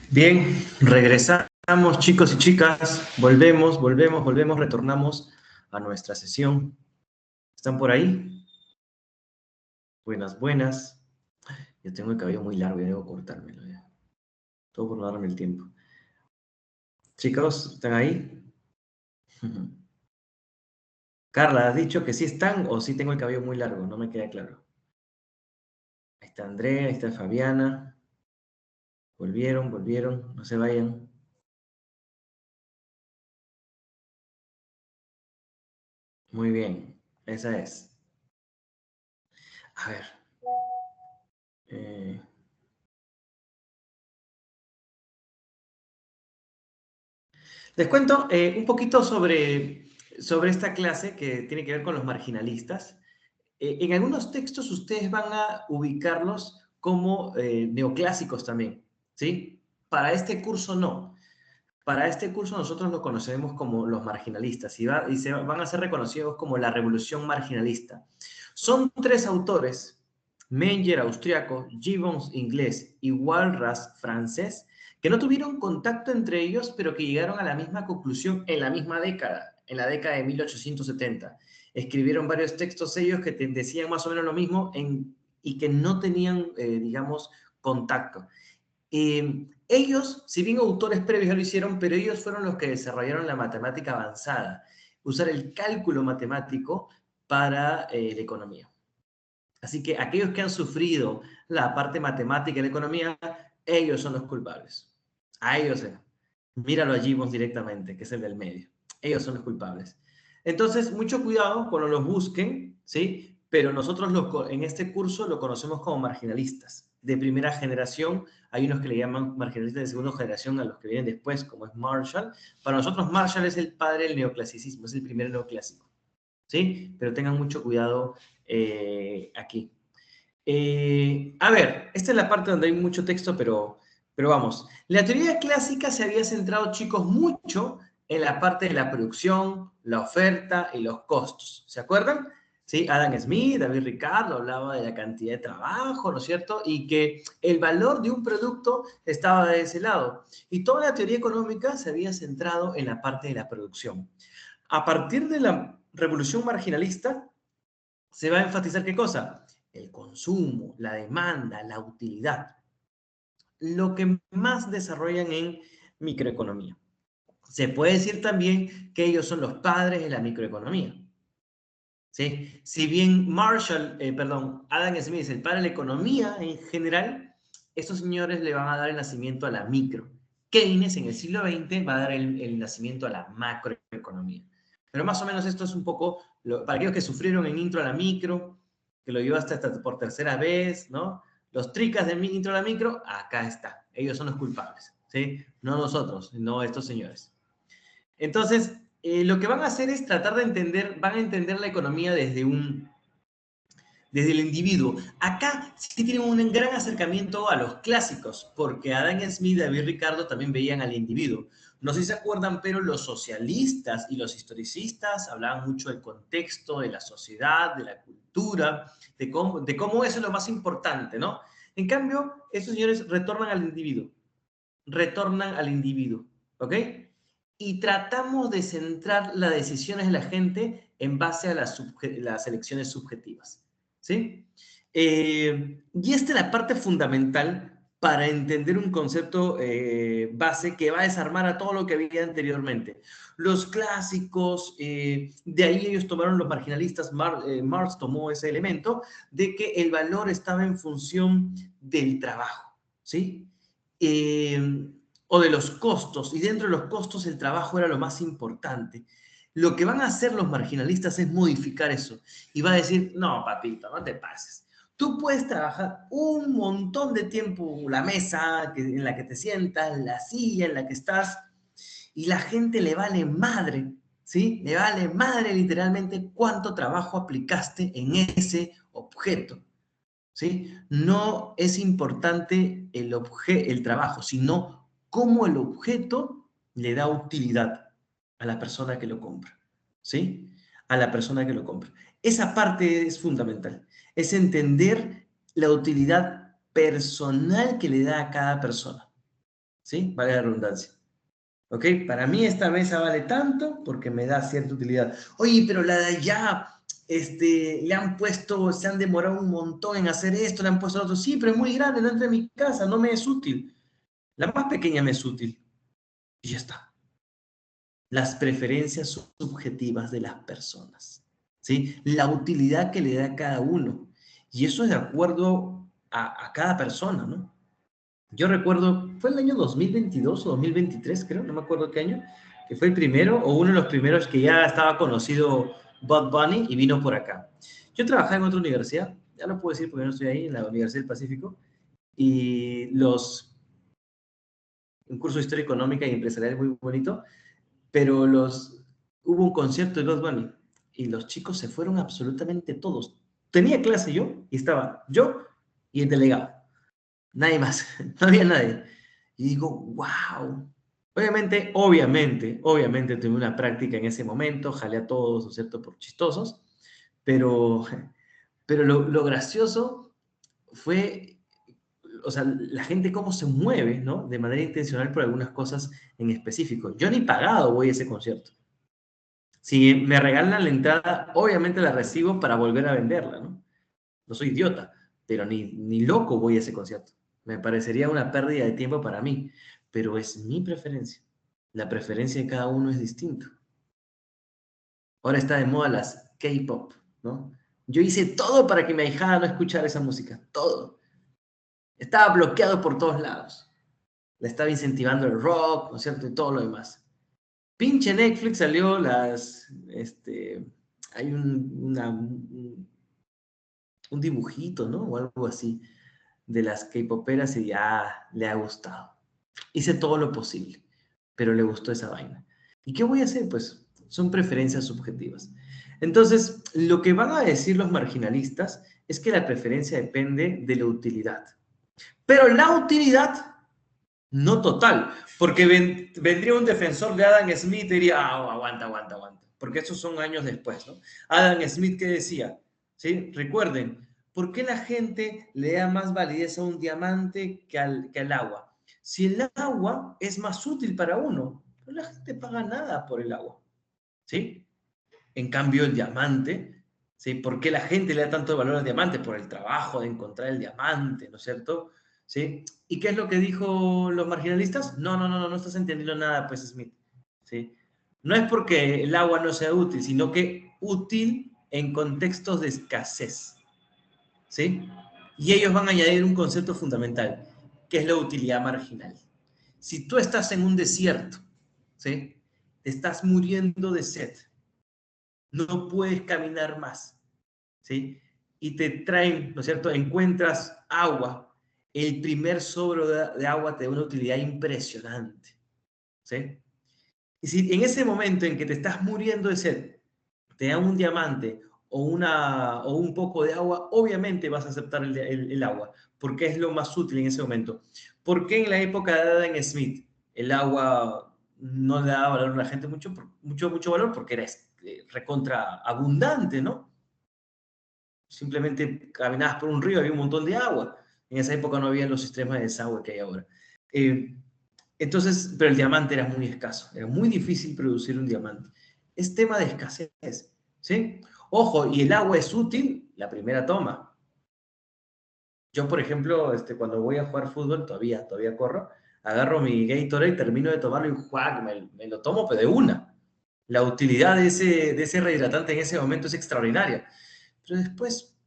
Bien, regresamos, chicos y chicas. Volvemos, retornamos a nuestra sesión. ¿Están por ahí? Buenas, buenas. Yo tengo el cabello muy largo y debo cortármelo ya. Todo por no darme el tiempo. Chicos, ¿están ahí? Carla, ¿has dicho que sí están o sí tengo el cabello muy largo? No me queda claro. Ahí está Andrea, ahí está Fabiana. Volvieron, no se vayan. Muy bien, esa es. A ver. Les cuento un poquito sobre esta clase que tiene que ver con los marginalistas. En algunos textos ustedes van a ubicarlos como neoclásicos también, ¿sí? Para este curso no. Para este curso nosotros lo conocemos como los marginalistas y se van a ser reconocidos como la revolución marginalista. Son tres autores, Menger, austriaco, Gibbons, inglés, y Walras, francés, que no tuvieron contacto entre ellos, pero que llegaron a la misma conclusión en la misma década, en la década de 1870. Escribieron varios textos ellos que decían más o menos lo mismo y que no tenían, digamos, contacto. Ellos, si bien autores previos ya lo hicieron, pero ellos fueron los que desarrollaron la matemática avanzada, usar el cálculo matemático para la economía. Así que aquellos que han sufrido la parte matemática de la economía, ellos son los culpables. A ellos, míralo a Gibbons directamente, que es el del medio. Ellos son los culpables. Entonces, mucho cuidado cuando los busquen, ¿sí? Pero nosotros en este curso lo conocemos como marginalistas. De primera generación, hay unos que le llaman marginalistas de segunda generación a los que vienen después, como es Marshall. Para nosotros Marshall es el padre del neoclasicismo, es el primer neoclásico, ¿sí? Pero tengan mucho cuidado aquí. A ver, esta es la parte donde hay mucho texto, pero vamos. La teoría clásica se había centrado, chicos, mucho en la parte de la producción, la oferta y los costos. ¿Se acuerdan? Sí, Adam Smith, David Ricardo hablaba de la cantidad de trabajo, ¿no es cierto? Y que el valor de un producto estaba de ese lado. Y toda la teoría económica se había centrado en la parte de la producción. A partir de la revolución marginalista, se va a enfatizar ¿qué cosa? El consumo, la demanda, la utilidad. Lo que más desarrollan en microeconomía. Se puede decir también que ellos son los padres de la microeconomía. ¿Sí? Si bien Adam Smith es el padre de la economía en general, estos señores le van a dar el nacimiento a la micro. Keynes en el siglo XX va a dar el nacimiento a la macroeconomía. Pero más o menos esto es un poco, para aquellos que sufrieron en intro a la micro, que lo llevaste hasta por tercera vez, ¿no? Los tricas de intro a la micro, acá está. Ellos son los culpables, ¿sí? No nosotros, no estos señores. Entonces, lo que van a hacer es tratar de entender, van a entender la economía desde el individuo. Acá sí tienen un gran acercamiento a los clásicos, porque Adam Smith y David Ricardo también veían al individuo. No sé si se acuerdan, pero los socialistas y los historicistas hablaban mucho del contexto, de la sociedad, de la cultura, de cómo eso es lo más importante, ¿no? En cambio, estos señores retornan al individuo, ¿ok? Y tratamos de centrar las decisiones de la gente en base a las elecciones subjetivas, ¿sí? Y esta es la parte fundamental para entender un concepto base que va a desarmar a todo lo que había anteriormente. Los clásicos, de ahí ellos tomaron los marginalistas, Marx tomó ese elemento de que el valor estaba en función del trabajo, ¿sí? O de los costos, y dentro de los costos el trabajo era lo más importante. Lo que van a hacer los marginalistas es modificar eso, y va a decir, no, papito, no te pases. Tú puedes trabajar un montón de tiempo, la mesa en la que te sientas, la silla en la que estás, y la gente le vale madre, ¿sí? Le vale madre literalmente cuánto trabajo aplicaste en ese objeto, ¿sí? No es importante el trabajo, sino cómo el objeto le da utilidad a la persona que lo compra, ¿sí? A la persona que lo compra. Esa parte es fundamental, es entender la utilidad personal que le da a cada persona, ¿Sí? Vale la redundancia. ¿Ok? Para mí esta mesa vale tanto porque me da cierta utilidad. Oye, pero la de allá, le han puesto, se han demorado un montón en hacer esto, le han puesto otro. Sí, pero es muy grande, no entra en mi casa, no me es útil. La más pequeña me es útil. Y ya está. Las preferencias subjetivas de las personas. ¿Sí? La utilidad que le da a cada uno. Y eso es de acuerdo a cada persona, ¿no? Yo recuerdo, fue el año 2022 o 2023, creo, no me acuerdo qué año, que fue el primero o uno de los primeros que ya estaba conocido Bud Bunny y vino por acá. Yo trabajaba en otra universidad, ya no puedo decir porque no estoy ahí, en la Universidad del Pacífico, y un curso de Historia Económica y Empresarial muy bonito, pero hubo un concierto de Bud Bunny y los chicos se fueron absolutamente todos. Tenía clase yo y estaba yo y el delegado. Nadie más, no había nadie. Y digo, wow. Obviamente tuve una práctica en ese momento, jalé a todos, ¿no es cierto?, por chistosos, pero lo gracioso fue, o sea, la gente cómo se mueve, ¿no?, de manera intencional por algunas cosas en específico. Yo ni pagado voy a ese concierto. Si me regalan la entrada, obviamente la recibo para volver a venderla, ¿no? No soy idiota, pero ni loco voy a ese concierto. Me parecería una pérdida de tiempo para mí, pero es mi preferencia. La preferencia de cada uno es distinta. Ahora está de moda las K-pop, ¿no? Yo hice todo para que mi ahijada no escuchara esa música, todo. Estaba bloqueado por todos lados. Le estaba incentivando el rock, ¿no es cierto? Y todo lo demás. Pinche Netflix salió hay un dibujito, ¿no? O algo así de las K-poperas y ya le ha gustado. Hice todo lo posible, pero le gustó esa vaina. ¿Y qué voy a hacer? Pues son preferencias subjetivas. Entonces, lo que van a decir los marginalistas es que la preferencia depende de la utilidad. Pero la utilidad no total, porque vendría un defensor de Adam Smith y diría, aguanta, porque esos son años después, ¿no? Adam Smith, ¿qué decía? ¿Sí? Recuerden, ¿por qué la gente le da más validez a un diamante que al agua? Si el agua es más útil para uno, no la gente paga nada por el agua, ¿sí? En cambio, el diamante, ¿sí? ¿Por qué la gente le da tanto valor al diamante? Por el trabajo de encontrar el diamante, ¿no es cierto? ¿Sí? ¿Y qué es lo que dijo los marginalistas? No estás entendiendo nada, pues, Smith, ¿sí? No es porque el agua no sea útil, sino que útil en contextos de escasez, ¿sí? Y ellos van a añadir un concepto fundamental, que es la utilidad marginal. Si tú estás en un desierto, ¿sí? Te estás muriendo de sed, no puedes caminar más, ¿sí? Y te traen, ¿no es cierto? Encuentras agua, el primer sobro de agua te da una utilidad impresionante, ¿sí? Y si en ese momento en que te estás muriendo de sed, te dan un diamante o un poco de agua, obviamente vas a aceptar el agua, porque es lo más útil en ese momento. ¿Por qué en la época de Adam Smith el agua no le daba valor a la gente mucho valor? Porque era recontra abundante, ¿no? Simplemente caminabas por un río, había un montón de agua. En esa época no había los sistemas de desagüe que hay ahora. Entonces, pero el diamante era muy escaso, era muy difícil producir un diamante. Es tema de escasez, ¿sí? Ojo, y el agua es útil la primera toma. Yo, por ejemplo, cuando voy a jugar fútbol, todavía corro, agarro mi Gatorade, termino de tomarlo y ¡juac! Me lo tomo, pero de una. La utilidad de ese rehidratante en ese momento es extraordinaria. Pero después,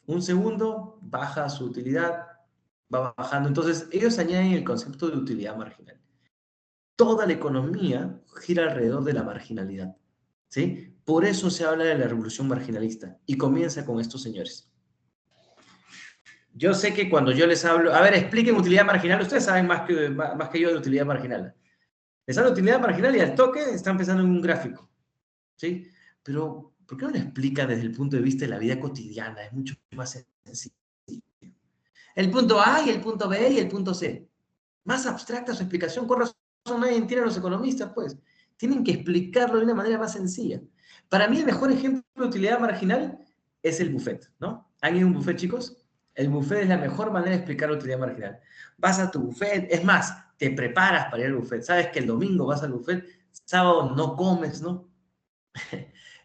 un segundo, baja su utilidad, va bajando. Entonces, ellos añaden el concepto de utilidad marginal. Toda la economía gira alrededor de la marginalidad, ¿sí? Por eso se habla de la revolución marginalista y comienza con estos señores. Yo sé que cuando yo les hablo, a ver, expliquen utilidad marginal, ustedes saben más que yo de utilidad marginal. Les hablo de utilidad marginal y al toque están pensando en un gráfico, ¿sí? Pero, ¿por qué no lo explican desde el punto de vista de la vida cotidiana? Es mucho más sencillo. El punto A y el punto B y el punto C. Más abstracta su explicación, con razón nadie entiende a los economistas, pues. Tienen que explicarlo de una manera más sencilla. Para mí el mejor ejemplo de utilidad marginal es el buffet, ¿no? ¿Han ido a un buffet, chicos? El buffet es la mejor manera de explicar la utilidad marginal. Vas a tu buffet, es más, te preparas para ir al buffet, sabes que el domingo vas al buffet, sábado no comes, ¿no?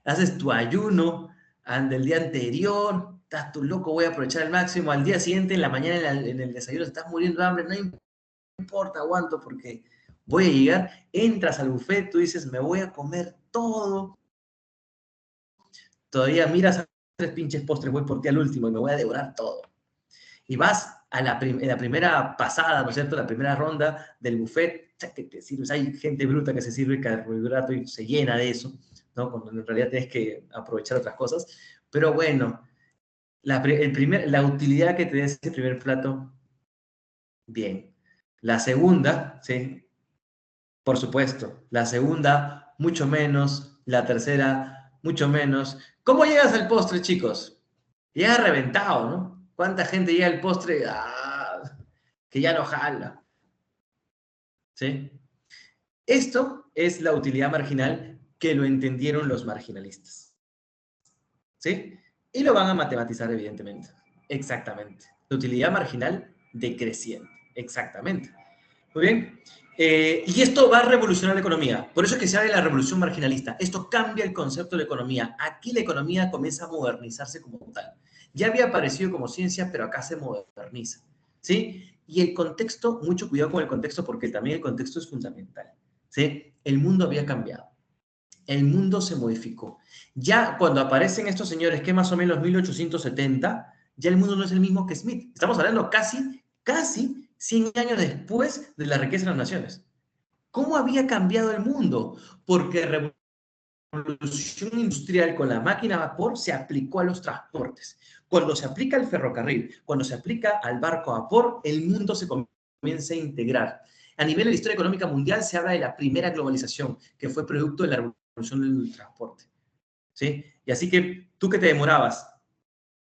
Haces tu ayuno del día anterior, estás tú loco, voy a aprovechar al máximo, al día siguiente, en la mañana, en el desayuno, estás muriendo de hambre, no importa, aguanto porque voy a llegar, entras al buffet, tú dices, me voy a comer todo, todavía miras a 3 pinches postres, voy por ti al último y me voy a devorar todo. Y vas a en la primera pasada, ¿no es cierto?, la primera ronda del buffet, que te sirves, hay gente bruta que se sirve carbohidrato y se llena de eso, ¿no? Cuando en realidad tienes que aprovechar otras cosas. Pero bueno, la utilidad que te da ese primer plato, bien. La segunda, ¿sí? Por supuesto. La segunda, mucho menos. La tercera, mucho menos. ¿Cómo llegas al postre, chicos? Llegas reventado, ¿no? ¿Cuánta gente llega al postre? Que ya no jala. ¿Sí? Esto es la utilidad marginal que lo entendieron los marginalistas. ¿Sí? Y lo van a matematizar, evidentemente. Exactamente. La utilidad marginal decreciente. Exactamente. Muy bien. Y esto va a revolucionar la economía. Por eso es que se habla de la revolución marginalista. Esto cambia el concepto de la economía. Aquí la economía comienza a modernizarse como tal. Ya había aparecido como ciencia, pero acá se moderniza. ¿Sí? Y el contexto, mucho cuidado con el contexto, porque también el contexto es fundamental. ¿Sí? El mundo había cambiado. El mundo se modificó. Ya cuando aparecen estos señores, que más o menos 1870, ya el mundo no es el mismo que Smith. Estamos hablando casi 100 años después de la riqueza de las naciones. ¿Cómo había cambiado el mundo? Porque la revolución industrial con la máquina a vapor se aplicó a los transportes. Cuando se aplica al ferrocarril, cuando se aplica al barco a vapor, el mundo se comienza a integrar. A nivel de la historia económica mundial se habla de la primera globalización, que fue producto de la revolución del transporte. ¿Sí? Y así que tú que te demorabas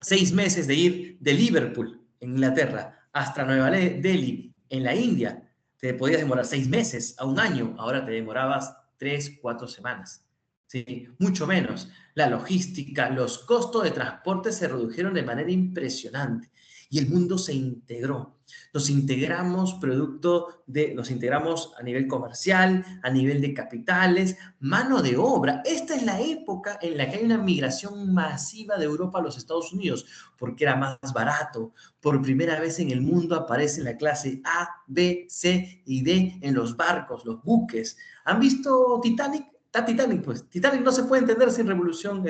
6 meses de ir de Liverpool, en Inglaterra, hasta Nueva Delhi, en la India, te podías demorar 6 meses a un año, ahora te demorabas 3, 4 semanas. ¿Sí? Mucho menos. La logística, los costos de transporte se redujeron de manera impresionante y el mundo se integró. Nos integramos nos integramos a nivel comercial, a nivel de capitales, mano de obra. Esta es la época en la que hay una migración masiva de Europa a los Estados Unidos, porque era más barato. Por primera vez en el mundo aparece la clase A, B, C y D en los barcos, los buques. ¿Han visto Titanic? Está Titanic, pues. Titanic no se puede entender sin revolución,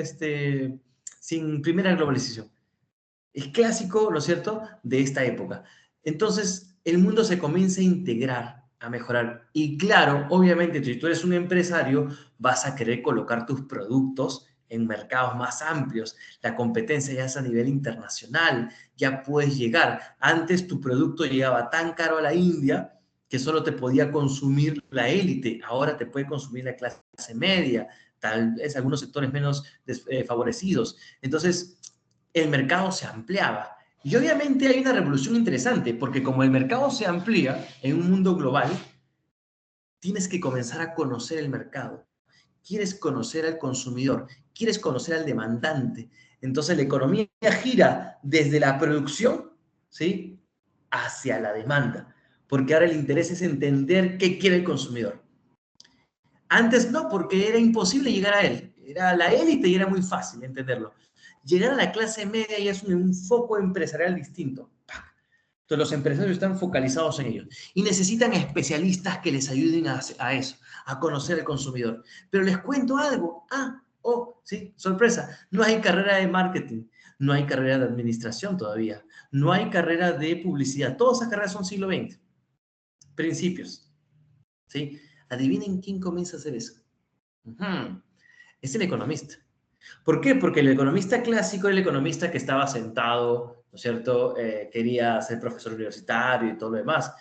sin primera globalización. Es clásico, ¿no es cierto?, de esta época. Entonces, el mundo se comienza a integrar, a mejorar. Y claro, obviamente, si tú eres un empresario, vas a querer colocar tus productos en mercados más amplios. La competencia ya es a nivel internacional, ya puedes llegar. Antes tu producto llegaba tan caro a la India que solo te podía consumir la élite. Ahora te puede consumir la clase media, tal vez algunos sectores menos favorecidos. Entonces, el mercado se ampliaba. Y obviamente hay una revolución interesante, porque como el mercado se amplía en un mundo global, tienes que comenzar a conocer el mercado. Quieres conocer al consumidor, quieres conocer al demandante. Entonces la economía gira desde la producción, ¿sí?, hacia la demanda, porque ahora el interés es entender qué quiere el consumidor. Antes no, porque era imposible llegar a él. Era la élite y era muy fácil entenderlo. Llegar a la clase media ya es un foco empresarial distinto. Entonces los empresarios están focalizados en ello y necesitan especialistas que les ayuden a eso, a conocer al consumidor. Pero les cuento algo. Sí, sorpresa. No hay carrera de marketing, no hay carrera de administración todavía, no hay carrera de publicidad. Todas esas carreras son siglo XX. Principios. ¿Sí? Adivinen quién comienza a hacer eso. Es el economista. ¿Por qué? Porque el economista clásico era el economista que estaba sentado, ¿no es cierto? Quería ser profesor universitario y todo lo demás.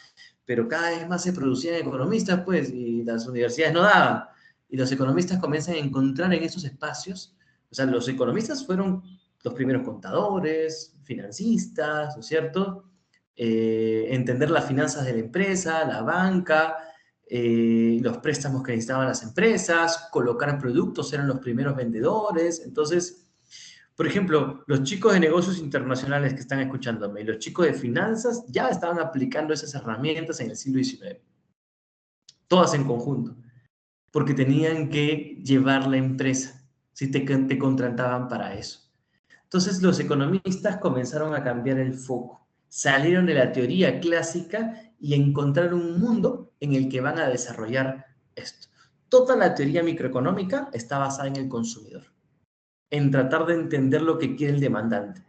Pero cada vez más se producían economistas, pues, y las universidades no daban. Y los economistas comienzan a encontrar en esos espacios, o sea, los economistas fueron los primeros contadores, financistas, ¿no es cierto? Entender las finanzas de la empresa, la banca, los préstamos que necesitaban las empresas, colocar productos, eran los primeros vendedores. Entonces, por ejemplo, los chicos de negocios internacionales que están escuchándome y los chicos de finanzas ya estaban aplicando esas herramientas en el siglo XIX. todas en conjunto, porque tenían que llevar la empresa, si te contrataban para eso. Entonces los economistas comenzaron a cambiar el foco, salieron de la teoría clásica y encontraron un mundo en el que van a desarrollar esto. Toda la teoría microeconómica está basada en el consumidor, en tratar de entender lo que quiere el demandante.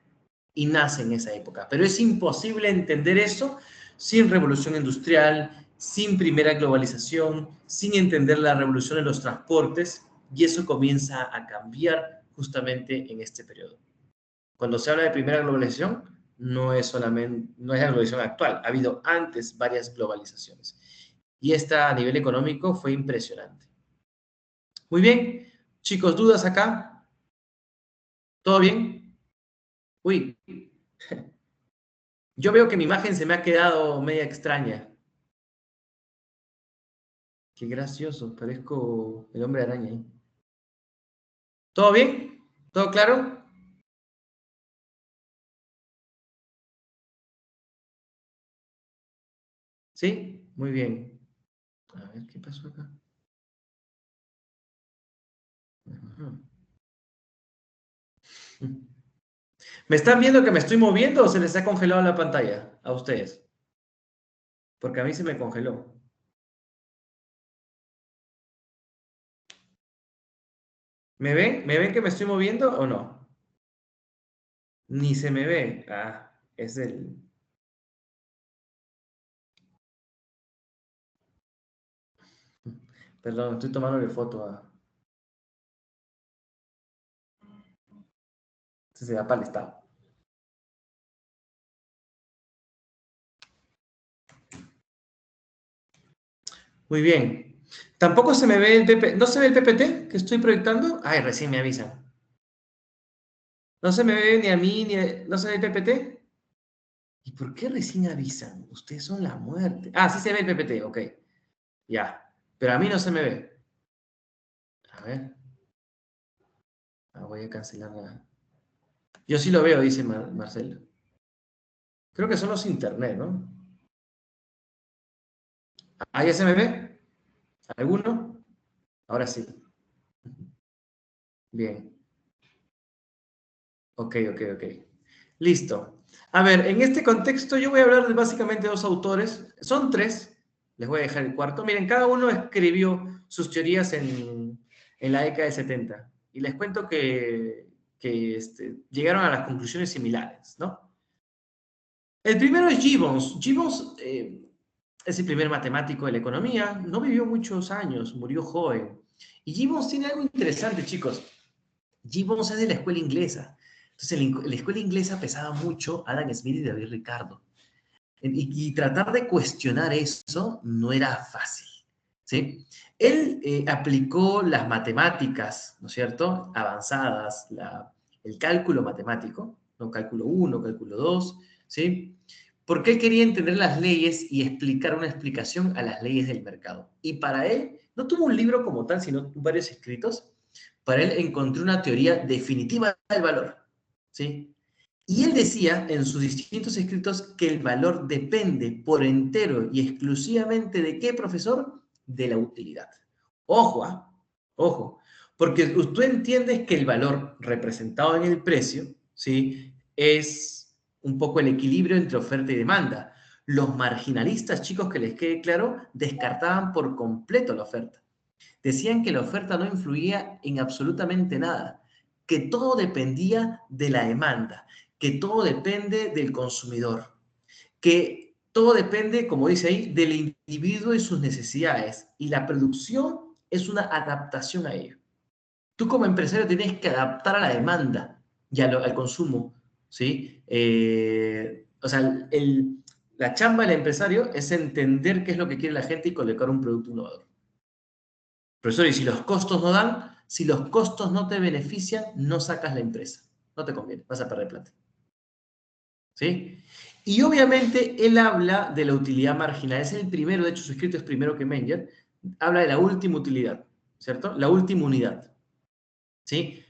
Y nace en esa época. Pero es imposible entender eso sin revolución industrial, sin primera globalización, sin entender la revolución en los transportes, y eso comienza a cambiar justamente en este periodo. Cuando se habla de primera globalización, no es la globalización actual, ha habido antes varias globalizaciones. Y esta a nivel económico fue impresionante. Muy bien, chicos, ¿dudas acá? ¿Todo bien? Uy, yo veo que mi imagen se me ha quedado media extraña. Qué gracioso, parezco el hombre araña ahí. ¿Todo bien? ¿Todo claro? ¿Sí? Muy bien. A ver, ¿qué pasó acá? Ajá. ¿Me están viendo que me estoy moviendo o se les ha congelado la pantalla a ustedes? Porque a mí se me congeló. ¿Me ven? ¿Me ven que me estoy moviendo o no? Ni se me ve. Ah, es el... Perdón, estoy tomándole foto a... Se da para el estado. Muy bien. Tampoco se me ve el PPT. ¿No se ve el PPT que estoy proyectando? Ay, recién me avisan. ¿No se me ve ni a mí, no se ve el PPT? ¿Y por qué recién avisan? Ustedes son la muerte. Ah, sí se ve el PPT, ok. Ya. Pero a mí no se me ve. A ver. Ah, voy a cancelar la... Yo sí lo veo, dice Marcelo. Creo que son los internet, ¿no? Ah, ¿ya se me ve? ¿Alguno? Ahora sí. Bien. Ok. Listo. A ver, en este contexto yo voy a hablar de básicamente dos autores. Son tres. Les voy a dejar el cuarto. Miren, cada uno escribió sus teorías en la década del 70. Y les cuento que llegaron a las conclusiones similares, ¿no? El primero es Gibbons. Gibbons es el primer matemático de la economía. No vivió muchos años, murió joven. Y Gibbons tiene algo interesante, chicos. Gibbons es de la escuela inglesa. Entonces, la escuela inglesa pesaba mucho a Adam Smith y David Ricardo. Y tratar de cuestionar eso no era fácil, ¿sí? Él aplicó las matemáticas, ¿no es cierto?, avanzadas, el cálculo matemático, ¿no? Cálculo 1, cálculo 2, ¿sí? Porque él quería entender las leyes y explicar una explicación a las leyes del mercado. Y para él, no tuvo un libro como tal, sino varios escritos. Para él encontró una teoría definitiva del valor, ¿sí? Y él decía en sus distintos escritos que el valor depende por entero y exclusivamente ¿de qué, profesor? De la utilidad. Ojo, ¿ah? Ojo, porque tú entiendes que el valor representado en el precio, ¿sí?, es un poco el equilibrio entre oferta y demanda. Los marginalistas, chicos, que les quede claro, descartaban por completo la oferta. Decían que la oferta no influía en absolutamente nada, que todo dependía de la demanda, que todo depende del consumidor, que todo depende, como dice ahí, del individuo y sus necesidades, y la producción es una adaptación a ello. Tú como empresario tienes que adaptar a la demanda y al consumo, ¿sí? O sea, la chamba del empresario es entender qué es lo que quiere la gente y colocar un producto innovador. Profesor, y si los costos no dan, si los costos no te benefician, no sacas la empresa. No te conviene, vas a perder plata. ¿Sí? Y obviamente él habla de la utilidad marginal. Es el primero, de hecho su escrito es primero que Menger. Habla de la última utilidad, ¿cierto? La última unidad. ¿Sí?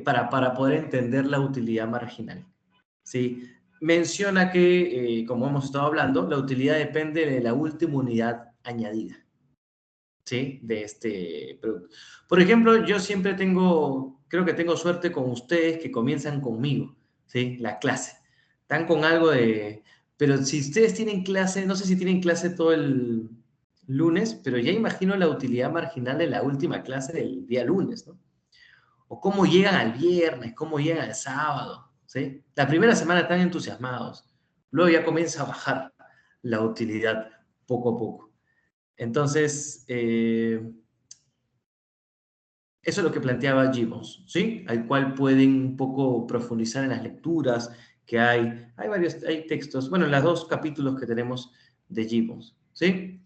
Para poder entender la utilidad marginal. ¿Sí? Menciona que, como hemos estado hablando, la utilidad depende de la última unidad añadida. ¿sí? De este producto. Por ejemplo, yo siempre creo que tengo suerte con ustedes que comienzan conmigo, ¿sí? La clase. Están con algo de... Pero si ustedes tienen clase, no sé si tienen clase todo el lunes, pero ya imagino la utilidad marginal de la última clase del día lunes, ¿no? O cómo llegan al viernes, cómo llegan al sábado, ¿sí? La primera semana están entusiasmados, luego ya comienza a bajar la utilidad poco a poco. Entonces, eso es lo que planteaba Gibbons, ¿sí? Al cual pueden un poco profundizar en las lecturas que hay. Hay textos, bueno, en los 2 capítulos que tenemos de Gibbons, ¿sí?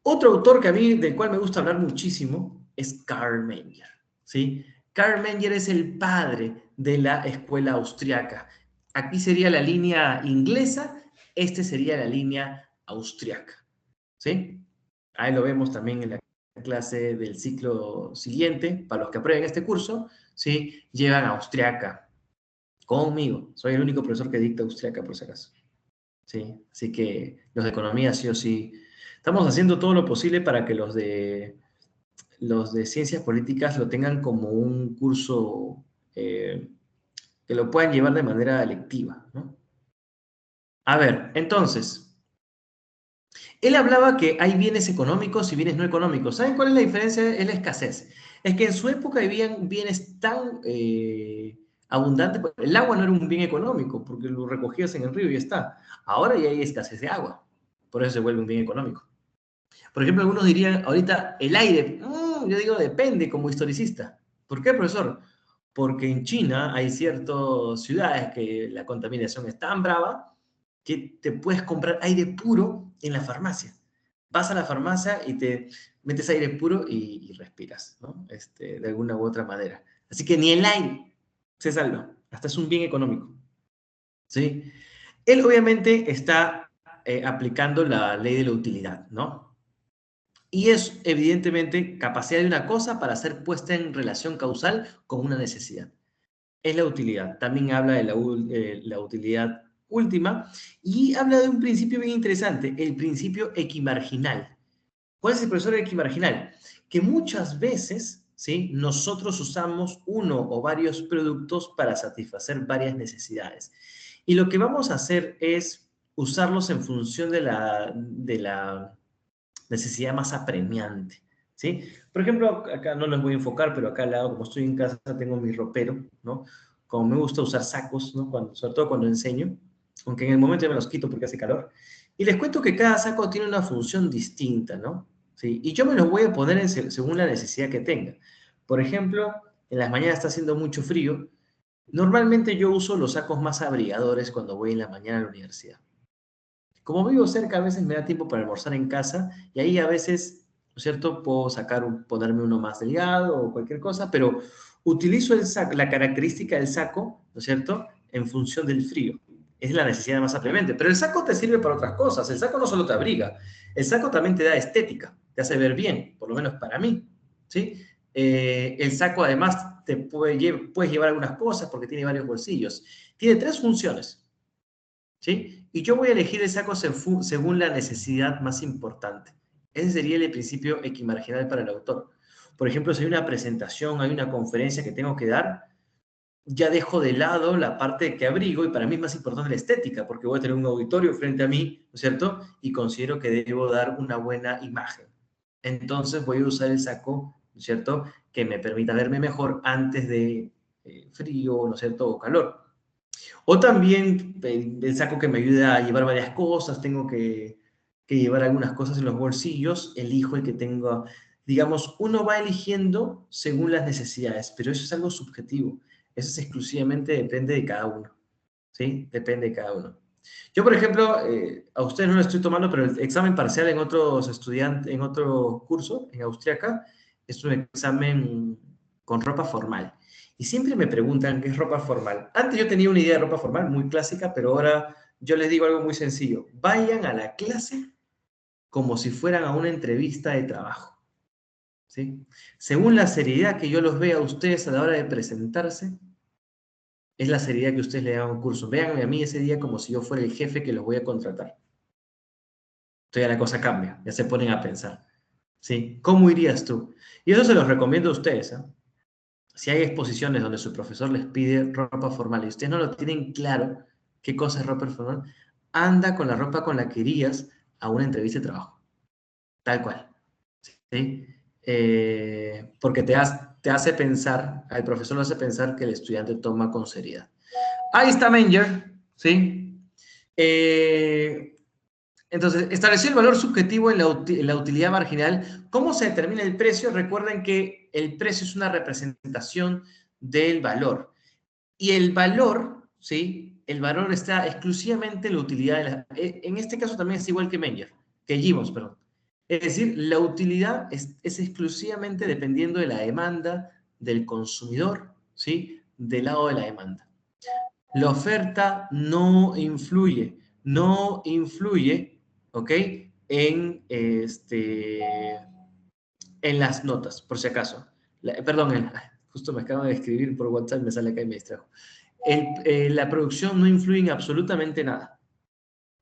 Otro autor que a mí, del cual me gusta hablar muchísimo, es Karl Menger, ¿sí? Karl Menger es el padre de la escuela austriaca. Aquí sería la línea inglesa, este sería la línea austriaca, ¿sí? Ahí lo vemos también en la clase del ciclo siguiente, para los que aprueben este curso, ¿sí? Llevan austriaca conmigo. Soy el único profesor que dicta austriaca, por si acaso. ¿Sí? Así que los de economía, sí o sí. Estamos haciendo todo lo posible para que los de ciencias políticas lo tengan como un curso que lo puedan llevar de manera lectiva, ¿no? A ver, entonces, él hablaba que hay bienes económicos y bienes no económicos. ¿Saben cuál es la diferencia? Es la escasez. Es que en su época habían bienes tan abundantes. El agua no era un bien económico porque lo recogías en el río y ya está. Ahora ya hay escasez de agua. Por eso se vuelve un bien económico. Por ejemplo, algunos dirían ahorita el aire. Yo digo depende como historicista. ¿Por qué, profesor? Porque en China hay ciertas ciudades que la contaminación es tan brava que te puedes comprar aire puro en la farmacia. Vas a la farmacia y te metes aire puro y respiras, ¿no? De alguna u otra manera. Así que ni el aire se salva. Hasta es un bien económico, ¿sí? Él obviamente está aplicando la ley de la utilidad, ¿no? Y es evidentemente capacidad de una cosa para ser puesta en relación causal con una necesidad. Es la utilidad. También habla de la utilidad última y habla de un principio bien interesante, el principio equimarginal. ¿Cuál es el profesor equimarginal? Que muchas veces, ¿sí? Nosotros usamos uno o varios productos para satisfacer varias necesidades. Y lo que vamos a hacer es usarlos en función de la necesidad más apremiante, ¿sí? Por ejemplo, acá no les voy a enfocar, pero acá al lado, como estoy en casa, tengo mi ropero, ¿no? Como me gusta usar sacos, ¿no? Sobre todo cuando enseño, aunque en el momento ya me los quito porque hace calor. Y les cuento que cada saco tiene una función distinta, ¿no? ¿Sí? Y yo me los voy a poner según la necesidad que tenga. Por ejemplo, en las mañanas está haciendo mucho frío. Normalmente yo uso los sacos más abrigadores cuando voy en la mañana a la universidad. Como vivo cerca, a veces me da tiempo para almorzar en casa y ahí a veces, ¿no es cierto?, puedo ponerme uno más delgado o cualquier cosa, pero utilizo la característica del saco, ¿no es cierto?, en función del frío. Es la necesidad más apremiante. Pero el saco te sirve para otras cosas. El saco no solo te abriga, el saco también te da estética, te hace ver bien, por lo menos para mí, ¿sí? El saco además puedes llevar algunas cosas porque tiene varios bolsillos. Tiene 3 funciones. ¿Sí? Y yo voy a elegir el saco según la necesidad más importante. Ese sería el principio equimarginal para el autor. Por ejemplo, si hay una presentación, hay una conferencia que tengo que dar, ya dejo de lado la parte que abrigo y para mí es más importante la estética, porque voy a tener un auditorio frente a mí, ¿no es cierto? Y considero que debo dar una buena imagen. Entonces voy a usar el saco, ¿no es cierto?, que me permita verme mejor antes de frío, ¿no es cierto?, o calor. O también el saco que me ayuda a llevar varias cosas, tengo que llevar algunas cosas en los bolsillos, elijo el que tengo, digamos, uno va eligiendo según las necesidades, pero eso es algo subjetivo, eso es exclusivamente depende de cada uno, ¿sí? Depende de cada uno. Yo, por ejemplo, a ustedes no lo estoy tomando, pero el examen parcial en otros estudiantes, en otro curso, en Austriaca, es un examen con ropa formal. Y siempre me preguntan qué es ropa formal. Antes yo tenía una idea de ropa formal muy clásica, pero ahora yo les digo algo muy sencillo. Vayan a la clase como si fueran a una entrevista de trabajo, ¿sí? Según la seriedad que yo los vea a ustedes a la hora de presentarse, es la seriedad que ustedes le dan a un curso. Véanme a mí ese día como si yo fuera el jefe que los voy a contratar. Entonces ya la cosa cambia, ya se ponen a pensar. ¿Sí? ¿Cómo irías tú? Y eso se los recomiendo a ustedes, ¿eh? Si hay exposiciones donde su profesor les pide ropa formal y ustedes no lo tienen claro qué cosa es ropa formal, anda con la ropa con la que irías a una entrevista de trabajo. Tal cual. ¿Sí? Porque te hace pensar, al profesor lo hace pensar que el estudiante toma con seriedad. Ahí está Menger, ¿sí? Entonces, estableció el valor subjetivo en la utilidad marginal. ¿Cómo se determina el precio? Recuerden que el precio es una representación del valor. Y el valor, ¿sí? El valor está exclusivamente en la utilidad. En este caso también es igual que Menger, que Gibbons, perdón. Es decir, la utilidad es exclusivamente dependiendo de la demanda del consumidor, ¿sí? Del lado de la demanda. La oferta no influye, ¿ok? En las notas, por si acaso. Perdón, justo me acaban de escribir por WhatsApp, me sale acá y me distrajo. La producción no influye en absolutamente nada.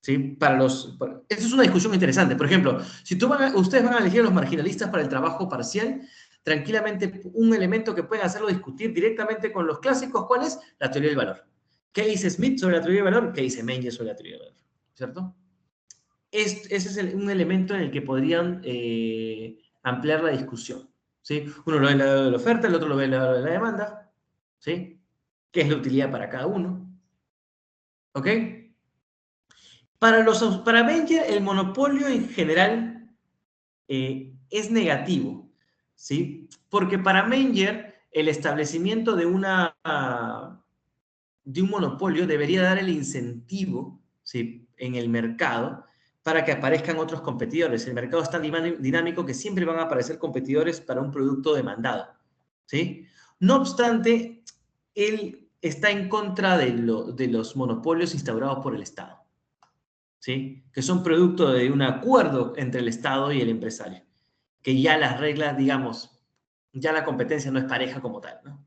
¿Sí? Esta es una discusión interesante. Por ejemplo, si ustedes van a elegir a los marginalistas para el trabajo parcial, tranquilamente un elemento que pueden hacerlo discutir directamente con los clásicos, ¿cuál es? La teoría del valor. ¿Qué dice Smith sobre la teoría del valor? ¿Qué dice Menger sobre la teoría del valor? ¿Cierto? Ese es un elemento en el que podrían ampliar la discusión. ¿Sí? Uno lo ve del lado de la oferta, el otro lo ve del lado de la demanda. ¿Sí? ¿Qué es la utilidad para cada uno? ¿Ok? Para Menger, el monopolio en general es negativo, ¿sí? Porque para Menger, el establecimiento de un monopolio debería dar el incentivo, ¿sí? En el mercado para que aparezcan otros competidores. El mercado es tan dinámico que siempre van a aparecer competidores para un producto demandado, ¿sí? No obstante, él está en contra de los monopolios instaurados por el Estado, ¿sí? Que son producto de un acuerdo entre el Estado y el empresario, que ya las reglas, digamos, ya la competencia no es pareja como tal, ¿no?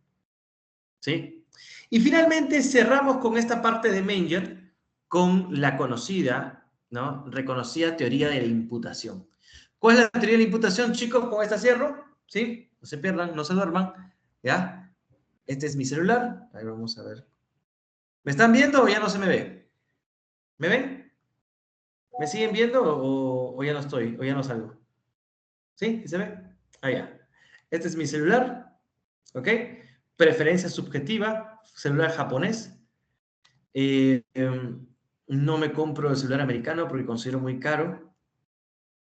¿Sí? Y finalmente cerramos con esta parte de Menger con la conocida, ¿no? Reconocida teoría de la imputación. ¿Cuál es la teoría de la imputación, chicos? Con esta cierro, ¿sí? No se pierdan, no se duerman, ¿ya? Este es mi celular, ahí vamos a ver. ¿Me están viendo o ya no se me ve? ¿Me ven? ¿Me siguen viendo o ya no estoy, o ya no salgo? ¿Sí? ¿Se ve? Ah, ya. Este es mi celular, ¿ok? Preferencia subjetiva, celular japonés. No me compro el celular americano porque considero muy caro,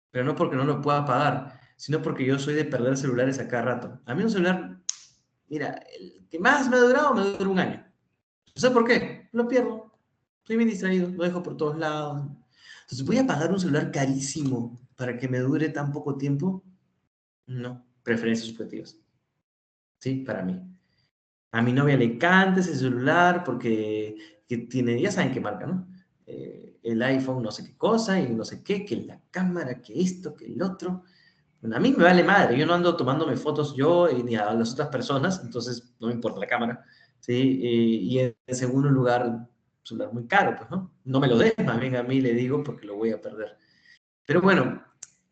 pero no porque no lo pueda pagar, sino porque yo soy de perder celulares a cada rato. A mí un celular, mira, el que más me ha durado, me dura un año. No sé por qué, lo pierdo. Estoy bien distraído, lo dejo por todos lados. Entonces, ¿voy a pagar un celular carísimo para que me dure tan poco tiempo? No, preferencias subjetivas. Sí, para mí. A mi novia le encanta ese celular porque que tiene, ya saben qué marca, ¿no? El iPhone no sé qué cosa y no sé qué, que la cámara, que esto, que el otro. Bueno, a mí me vale madre, yo no ando tomándome fotos yo ni a las otras personas, entonces no me importa la cámara, ¿sí? Y en segundo lugar, un celular muy caro, pues, ¿no? No me lo des, más bien a mí le digo porque lo voy a perder. Pero bueno,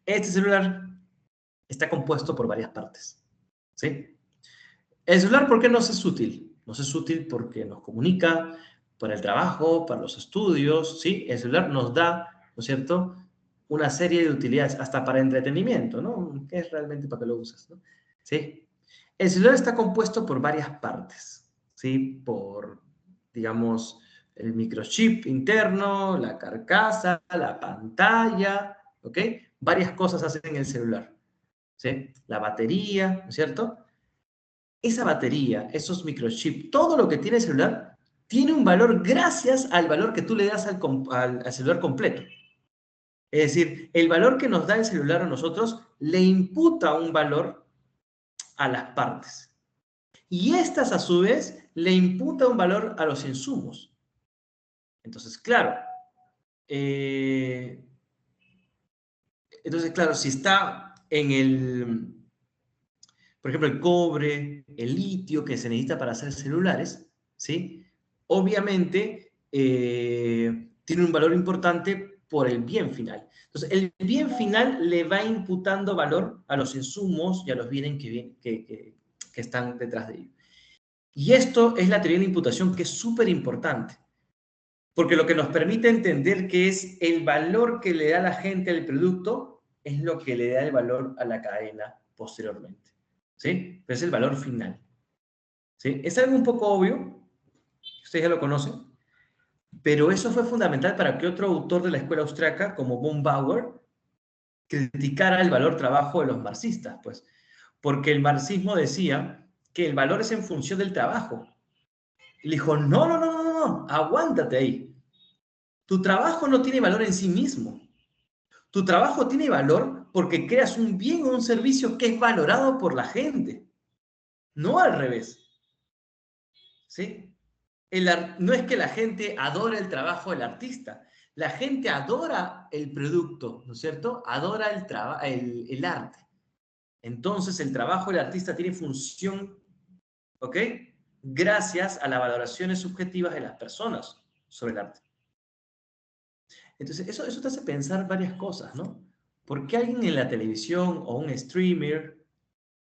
este celular está compuesto por varias partes, ¿sí? El celular, ¿por qué nos es útil? Nos es útil porque nos comunica para el trabajo, para los estudios, ¿sí? El celular nos da, ¿no es cierto?, una serie de utilidades, hasta para entretenimiento, ¿no? ¿Qué es realmente para qué lo usas, ¿no? ¿Sí? El celular está compuesto por varias partes, ¿sí? Por, digamos, el microchip interno, la carcasa, la pantalla, ¿ok? Varias cosas hacen el celular, ¿sí? La batería, ¿no es cierto? Esa batería, esos microchips, todo lo que tiene el celular, tiene un valor gracias al valor que tú le das al celular completo. Es decir, el valor que nos da el celular a nosotros le imputa un valor a las partes. Y estas, a su vez, le imputa un valor a los insumos. Entonces, claro, si está por ejemplo, el cobre, el litio que se necesita para hacer celulares, ¿sí? Obviamente tiene un valor importante por el bien final. Entonces, el bien final le va imputando valor a los insumos y a los bienes que están detrás de ellos. Y esto es la teoría de la imputación, que es súper importante, porque lo que nos permite entender que es el valor que le da la gente al producto, es lo que le da el valor a la cadena posteriormente. ¿Sí? Pero es el valor final. ¿Sí? Es algo un poco obvio, ustedes ya lo conocen, pero eso fue fundamental para que otro autor de la escuela austriaca, como von Bauer, criticara el valor trabajo de los marxistas, pues, porque el marxismo decía que el valor es en función del trabajo. Y le dijo, no, aguántate ahí. Tu trabajo no tiene valor en sí mismo. Tu trabajo tiene valor porque creas un bien o un servicio que es valorado por la gente, no al revés. ¿Sí? No es que la gente adora el trabajo del artista, la gente adora el producto, ¿no es cierto? Adora el arte. Entonces el trabajo del artista tiene función, ¿ok? Gracias a las valoraciones subjetivas de las personas sobre el arte. Entonces eso te hace pensar varias cosas, ¿no? ¿Por qué alguien en la televisión o un streamer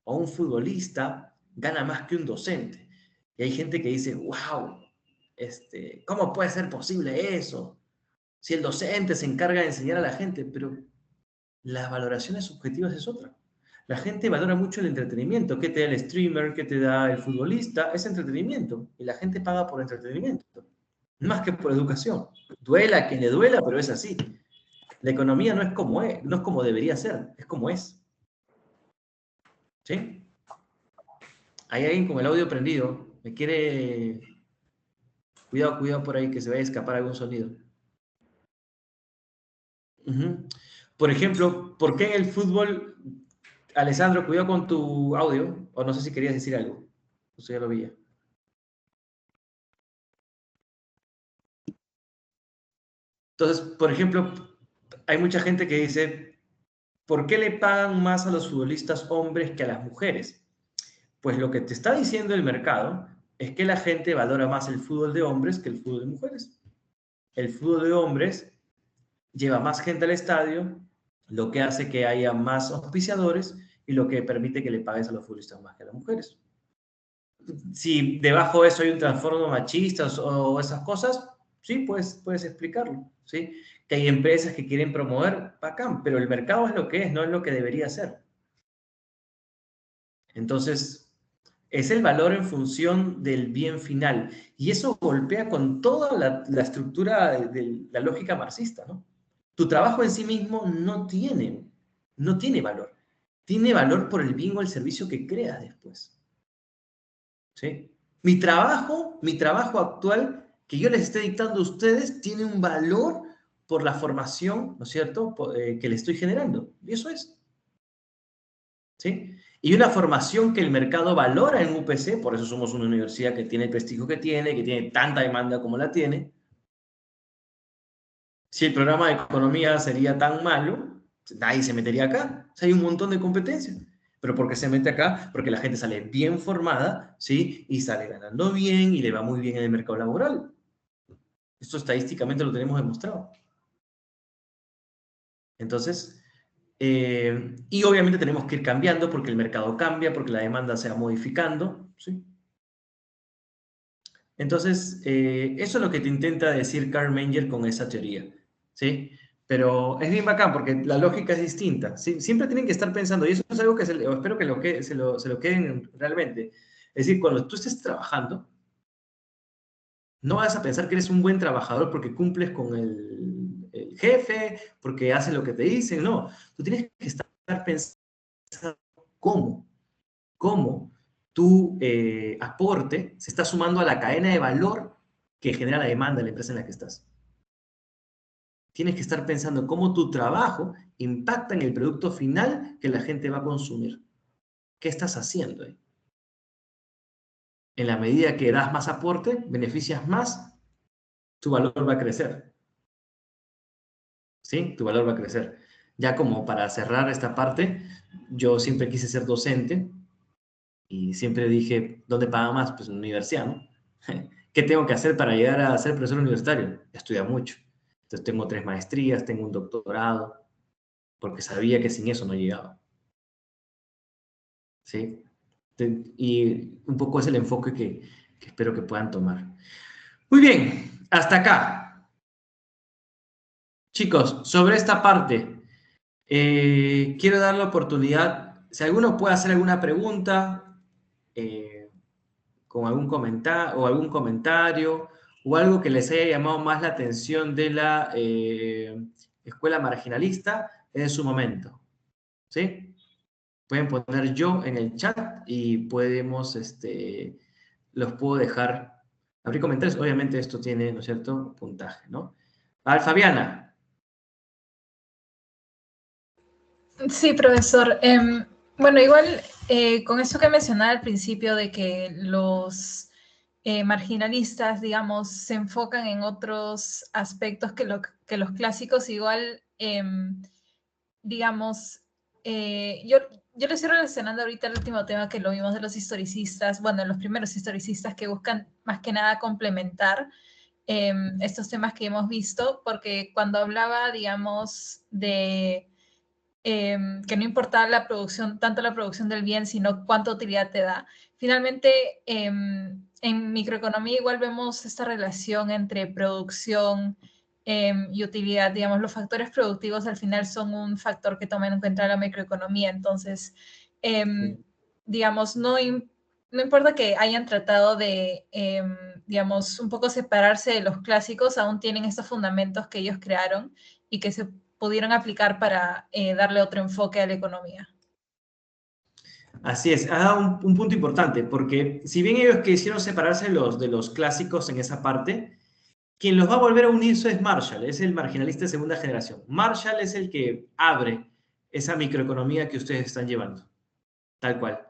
o un futbolista gana más que un docente? Y hay gente que dice, wow, ¿cómo puede ser posible eso? Si el docente se encarga de enseñar a la gente, pero las valoraciones subjetivas es otra. La gente valora mucho el entretenimiento. ¿Qué te da el streamer? ¿Qué te da el futbolista? Es entretenimiento. Y la gente paga por entretenimiento, más que por educación. Duela a quien le duela, pero es así. La economía no es como debería ser, es como es. ¿Sí? Hay alguien con el audio prendido. Me quiere... Cuidado por ahí, que se vaya a escapar algún sonido. Por ejemplo, ¿por qué en el fútbol... Alessandro, cuidado con tu audio, o no sé si querías decir algo. Eso ya lo vi. Entonces, por ejemplo, hay mucha gente que dice, ¿por qué le pagan más a los futbolistas hombres que a las mujeres? Pues lo que te está diciendo el mercado es que la gente valora más el fútbol de hombres que el fútbol de mujeres. El fútbol de hombres lleva más gente al estadio, lo que hace que haya más auspiciadores y lo que permite que le pagues a los futbolistas más que a las mujeres. Si debajo de eso hay un trasfondo machista o esas cosas, sí, puedes explicarlo, ¿sí? Que hay empresas que quieren promover, bacán, pero el mercado es lo que es, no es lo que debería ser. Entonces, es el valor en función del bien final. Y eso golpea con toda la estructura de la lógica marxista, ¿no? Tu trabajo en sí mismo no tiene valor. Tiene valor por el bien o el servicio que creas después. ¿Sí? Mi trabajo actual que yo les esté dictando a ustedes tiene un valor por la formación, ¿no es cierto?, que le estoy generando. Y eso es. ¿Sí? Y una formación que el mercado valora en UPC, por eso somos una universidad que tiene el prestigio que tiene tanta demanda como la tiene. Si el programa de economía sería tan malo, nadie se metería acá. O sea, hay un montón de competencia. ¿Pero por qué se mete acá? Porque la gente sale bien formada, ¿sí? Y sale ganando bien y le va muy bien en el mercado laboral. Esto estadísticamente lo tenemos demostrado. Entonces, y obviamente tenemos que ir cambiando porque el mercado cambia, porque la demanda se va modificando, ¿sí? Entonces, eso es lo que te intenta decir Karl Menger con esa teoría, ¿sí? Pero es bien bacán porque la lógica es distinta. ¿Sí? Siempre tienen que estar pensando, y eso es algo que espero que se lo queden realmente. Es decir, cuando tú estés trabajando, no vas a pensar que eres un buen trabajador porque cumples con el jefe, porque haces lo que te dicen, no. Tú tienes que estar pensando cómo tu aporte se está sumando a la cadena de valor que genera la demanda de la empresa en la que estás. Tienes que estar pensando cómo tu trabajo impacta en el producto final que la gente va a consumir. ¿Qué estás haciendo ahí? En la medida que das más aporte, beneficias más, tu valor va a crecer. ¿Sí? Tu valor va a crecer. Ya como para cerrar esta parte, yo siempre quise ser docente y siempre dije, ¿dónde paga más? Pues en la universidad, ¿no? ¿Qué tengo que hacer para llegar a ser profesor universitario? Estudiar mucho. Entonces tengo 3 maestrías, tengo un doctorado, porque sabía que sin eso no llegaba. ¿Sí? Y un poco es el enfoque que espero que puedan tomar. Muy bien, hasta acá. Chicos, sobre esta parte, quiero dar la oportunidad, si alguno puede hacer alguna pregunta, con algún comentario o algo que les haya llamado más la atención de la escuela marginalista, es en su momento. ¿Sí? Pueden poner yo en el chat y podemos, los puedo dejar abrir comentarios. Obviamente esto tiene, ¿no es cierto?, puntaje, ¿no? Fabiana. Sí, profesor. Bueno, igual con eso que mencionaba al principio de que los marginalistas, digamos, se enfocan en otros aspectos que los clásicos, igual, digamos, yo lo estoy relacionando ahorita al último tema que lo vimos de los historicistas, bueno, los primeros historicistas que buscan más que nada complementar estos temas que hemos visto, porque cuando hablaba, digamos, de que no importaba la producción, tanto la producción del bien, sino cuánta utilidad te da. Finalmente, en microeconomía igual vemos esta relación entre producción y utilidad. Digamos, los factores productivos al final son un factor que toma en cuenta la microeconomía. Entonces, digamos, no importa que hayan tratado de, digamos, un poco separarse de los clásicos, aún tienen estos fundamentos que ellos crearon y que se pudieron aplicar para darle otro enfoque a la economía. Así es, ha dado un punto importante, porque si bien ellos quisieron separarse de los clásicos en esa parte, quien los va a volver a unirse es Marshall, es el marginalista de segunda generación. Marshall es el que abre esa microeconomía que ustedes están llevando, tal cual.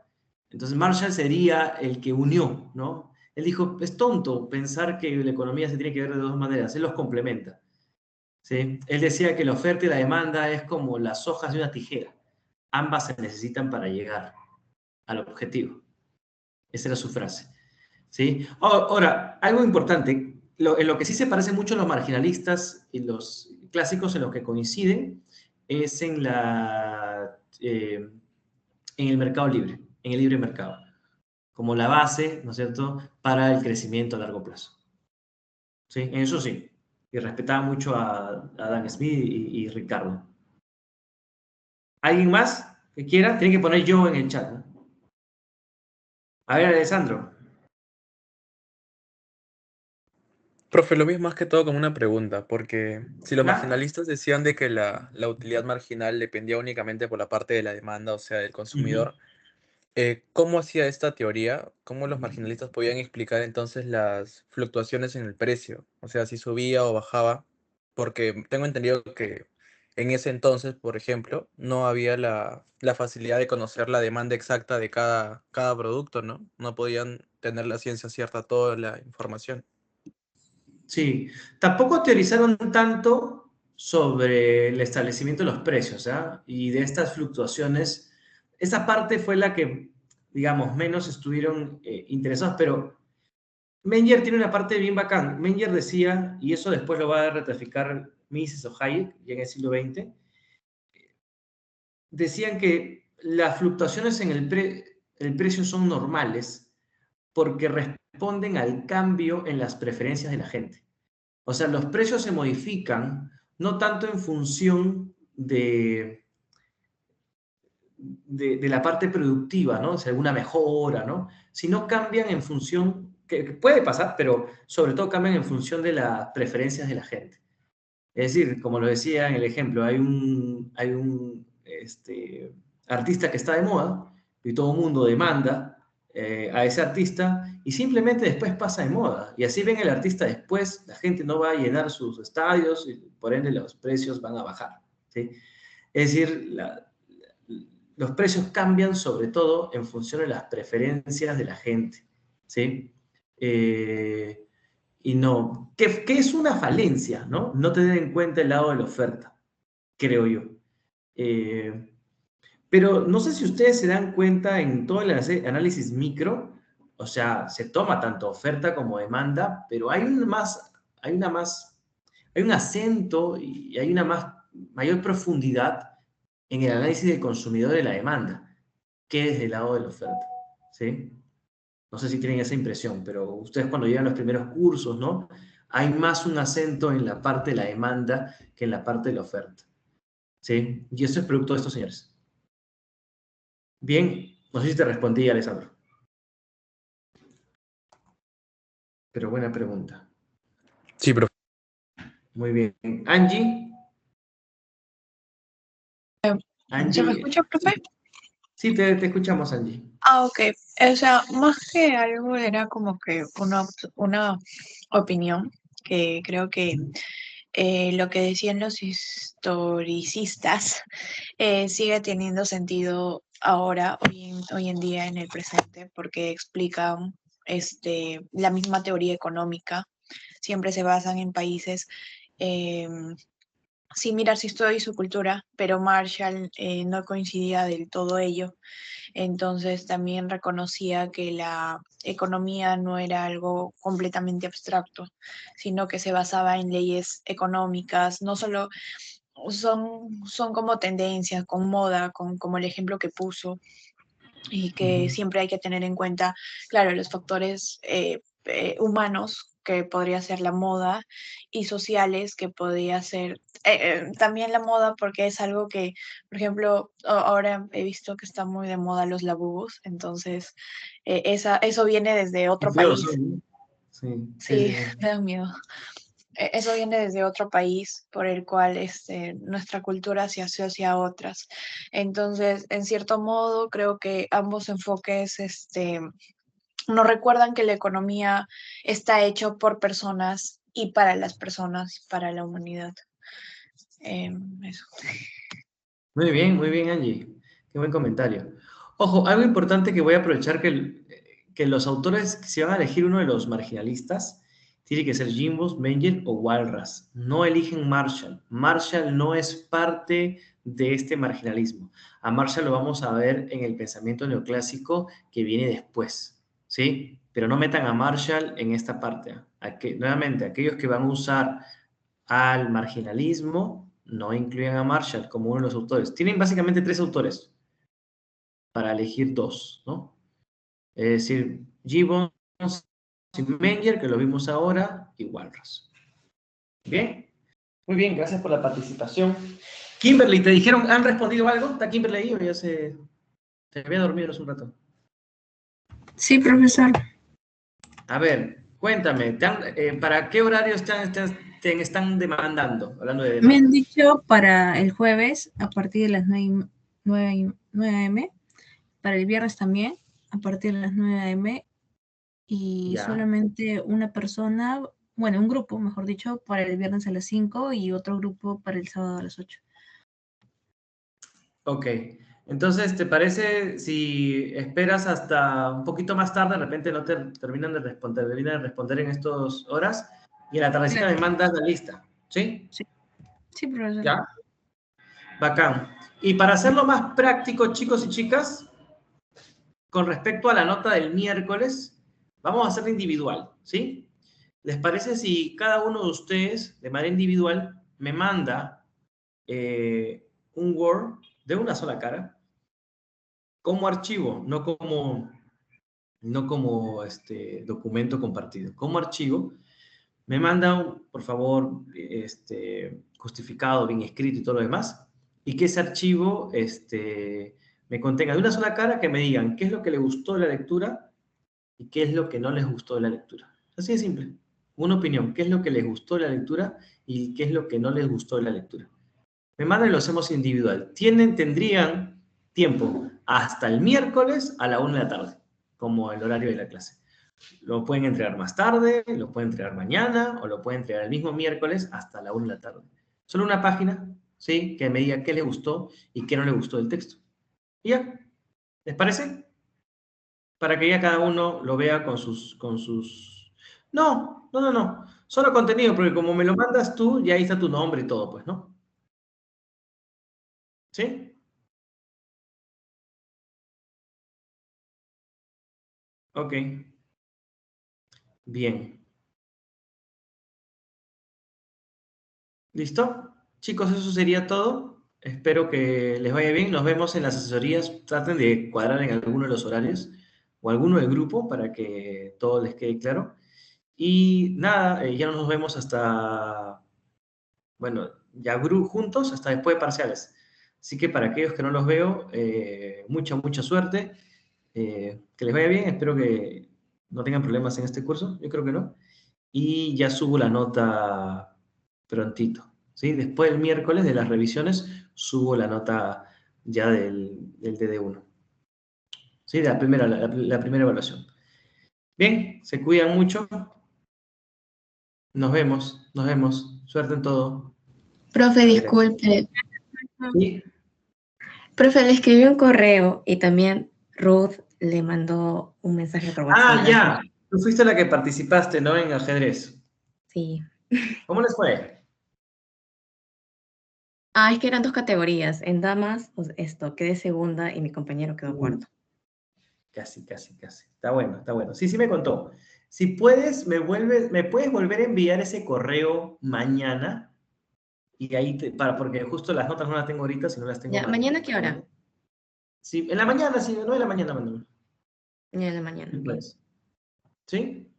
Entonces Marshall sería el que unió, ¿no? Él dijo, es tonto pensar que la economía se tiene que ver de dos maneras, él los complementa. ¿Sí? Él decía que la oferta y la demanda es como las hojas de una tijera. Ambas se necesitan para llegar al objetivo. Esa era su frase. ¿Sí? Ahora, algo importante, en lo que sí se parecen mucho los marginalistas y los clásicos en lo que coinciden es en el mercado libre, en el libre mercado, como la base, ¿no es cierto?, para el crecimiento a largo plazo. ¿Sí? En eso sí. Y respetaba mucho a Adam Smith y Ricardo. ¿Alguien más que quiera? Tienen que poner yo en el chat, ¿no? A ver, Alessandro. Profe, lo mismo más que todo como una pregunta, porque si los ¿Ya? marginalistas decían de que la utilidad marginal dependía únicamente por la parte de la demanda, o sea, del consumidor, ¿cómo hacía esta teoría? ¿Cómo los marginalistas podían explicar entonces las fluctuaciones en el precio? O sea, si subía o bajaba, porque tengo entendido que en ese entonces, por ejemplo, no había la facilidad de conocer la demanda exacta de cada producto, ¿no? No podían tener la ciencia cierta toda la información. Sí. Tampoco teorizaron tanto sobre el establecimiento de los precios, ¿ah? Y de estas fluctuaciones. Esa parte fue la que, digamos, menos estuvieron interesados, pero Menger tiene una parte bien bacán. Menger decía, y eso después lo va a ratificar Mises o Hayek, ya en el siglo XX, decían que las fluctuaciones en el precio son normales porque responden al cambio en las preferencias de la gente. O sea, los precios se modifican no tanto en función de la parte productiva, ¿no? O sea, alguna mejora, ¿no? Sino cambian en función, que puede pasar, pero sobre todo cambian en función de las preferencias de la gente. Es decir, como lo decía en el ejemplo, hay un artista que está de moda y todo el mundo demanda a ese artista y simplemente después pasa de moda. Y así ven el artista después, la gente no va a llenar sus estadios y por ende los precios van a bajar. ¿Sí? Es decir, los precios cambian sobre todo en función de las preferencias de la gente. ¿Sí? Y no, que es una falencia, ¿no? No tener en cuenta el lado de la oferta, creo yo. Pero no sé si ustedes se dan cuenta en todo el análisis micro, o sea, se toma tanto oferta como demanda, pero hay hay un acento y hay una mayor profundidad en el análisis del consumidor de la demanda que desde el lado de la oferta, ¿sí? No sé si tienen esa impresión, pero ustedes cuando llevan los primeros cursos, ¿no? Hay más un acento en la parte de la demanda que en la parte de la oferta, ¿sí? Y eso es producto de estos señores. Bien, no sé si te respondí, Alessandro. Pero buena pregunta. Sí, profe. Muy bien. Angie. ¿Se me Angie. escucha, profe? Sí, te escuchamos, Angie. Ok. O sea, más que algo era como que una opinión que creo que lo que decían los historicistas sigue teniendo sentido ahora, hoy en día, en el presente, porque explican la misma teoría económica. Siempre se basan en países sin mirar su historia y su cultura, pero Marshall no coincidía del todo ello. Entonces también reconocía que la economía no era algo completamente abstracto, sino que se basaba en leyes económicas, no solo son como tendencias, con moda, como el ejemplo que puso, y que siempre hay que tener en cuenta, claro, los factores humanos, que podría ser la moda, y sociales, que podría ser también la moda, porque es algo que, por ejemplo, ahora he visto que está muy de moda los labubos, entonces eso viene desde Qué otro feos país. son, ¿no? Sí, sí, Sí, sí, sí. me da miedo. Eso viene desde otro país por el cual nuestra cultura se asocia a otras. Entonces, en cierto modo, creo que ambos enfoques nos recuerdan que la economía está hecho por personas y para las personas, para la humanidad. Eso. Muy bien, Angie. Qué buen comentario. Ojo, algo importante que voy a aprovechar que los autores, si van a elegir uno de los marginalistas, tiene que ser Jimbo, Menger o Walras. No eligen Marshall. Marshall no es parte de este marginalismo. A Marshall lo vamos a ver en el pensamiento neoclásico que viene después, ¿sí? Pero no metan a Marshall en esta parte. Nuevamente, aquellos que van a usar al marginalismo, no incluyen a Marshall como uno de los autores. Tienen básicamente tres autores para elegir dos, ¿no? Es decir, Gibbons y Menger, que lo vimos ahora, y Walras. Bien, muy bien, gracias por la participación. Kimberly, ¿te dijeron, han respondido algo? ¿Está Kimberly ahí o ya se había dormido hace un rato? Sí, profesor. A ver, cuéntame, ¿para qué horarios te están demandando? Hablando de Me han demanda. dicho para el jueves a partir de las 9 a.m., para el viernes también a partir de las 9 a.m. y Ya. solamente una persona, bueno, un grupo, mejor dicho, para el viernes a las 5 y otro grupo para el sábado a las 8. Ok, entonces, ¿te parece si esperas hasta un poquito más tarde? De repente no te terminan de responder en estas horas y en la tardecita Claro. me mandas la lista, ¿sí? Sí, profesor. Ya, bacán. Y para hacerlo más práctico, chicos y chicas, con respecto a la nota del miércoles, vamos a hacerla individual, ¿sí? ¿Les parece si cada uno de ustedes, de manera individual, me manda un Word de una sola cara como archivo, no como documento compartido, como archivo? Me manda, por favor, justificado, bien escrito y todo lo demás, y que ese archivo me contenga de una sola cara, que me digan qué es lo que les gustó de la lectura y qué es lo que no les gustó de la lectura. Así de simple. Una opinión, qué es lo que les gustó de la lectura y qué es lo que no les gustó de la lectura. Me mandan y lo hacemos individual. Tendrían tiempo hasta el miércoles a la 1 de la tarde, como el horario de la clase. Lo pueden entregar más tarde, lo pueden entregar mañana o lo pueden entregar el mismo miércoles hasta la 1 de la tarde. Solo una página, ¿sí? Que me diga qué le gustó y qué no le gustó del texto. Y ya, ¿les parece? Para que ya cada uno lo vea con sus... No, no, no, no. Solo contenido, porque como me lo mandas tú, ya ahí está tu nombre y todo, pues, ¿no? ¿Sí? Ok. Bien. ¿Listo? Chicos, eso sería todo. Espero que les vaya bien. Nos vemos en las asesorías. Traten de cuadrar en alguno de los horarios o alguno del grupo para que todo les quede claro. Y nada, ya nos vemos hasta, bueno, ya juntos hasta después de parciales. Así que para aquellos que no los veo, mucha suerte. Que les vaya bien. Espero que no tengan problemas en este curso. Yo creo que no. Y ya subo la nota prontito. ¿Sí? Después del miércoles de las revisiones subo la nota ya del DD1. ¿Sí? De la primera evaluación. Bien, se cuidan mucho. Nos vemos. Suerte en todo. Profe, Andrés. disculpe. ¿Sí? Profe, le escribí un correo y también Ruth le mandó un mensaje por WhatsApp. Ya. Tú fuiste la que participaste, ¿no? En ajedrez. Sí. ¿Cómo les fue? Es que eran 2 categorías. En damas, pues quedé segunda y mi compañero quedó cuarto. Casi. Está bueno. Sí, me contó. Si puedes, me puedes volver a enviar ese correo mañana. Y ahí, porque justo las notas no las tengo ahorita, sino las tengo Ya, ¿mañana qué hora? Sí, en la mañana, sí, 9 de la mañana, mándame. Mañana en la mañana. Sí, pues. ¿Sí?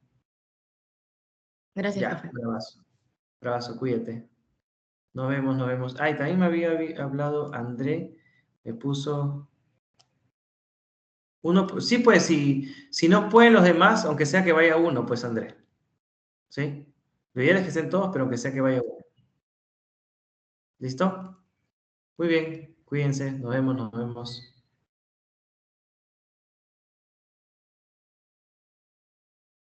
Gracias, Ya, profe. bravazo, cuídate. Nos vemos. Ay, también me había hablado André, me puso... Uno, sí, pues, si no pueden los demás, aunque sea que vaya uno, pues, André. ¿Sí? Lo ideal es que estén todos, pero aunque sea que vaya uno. ¿Listo? Muy bien, cuídense, nos vemos.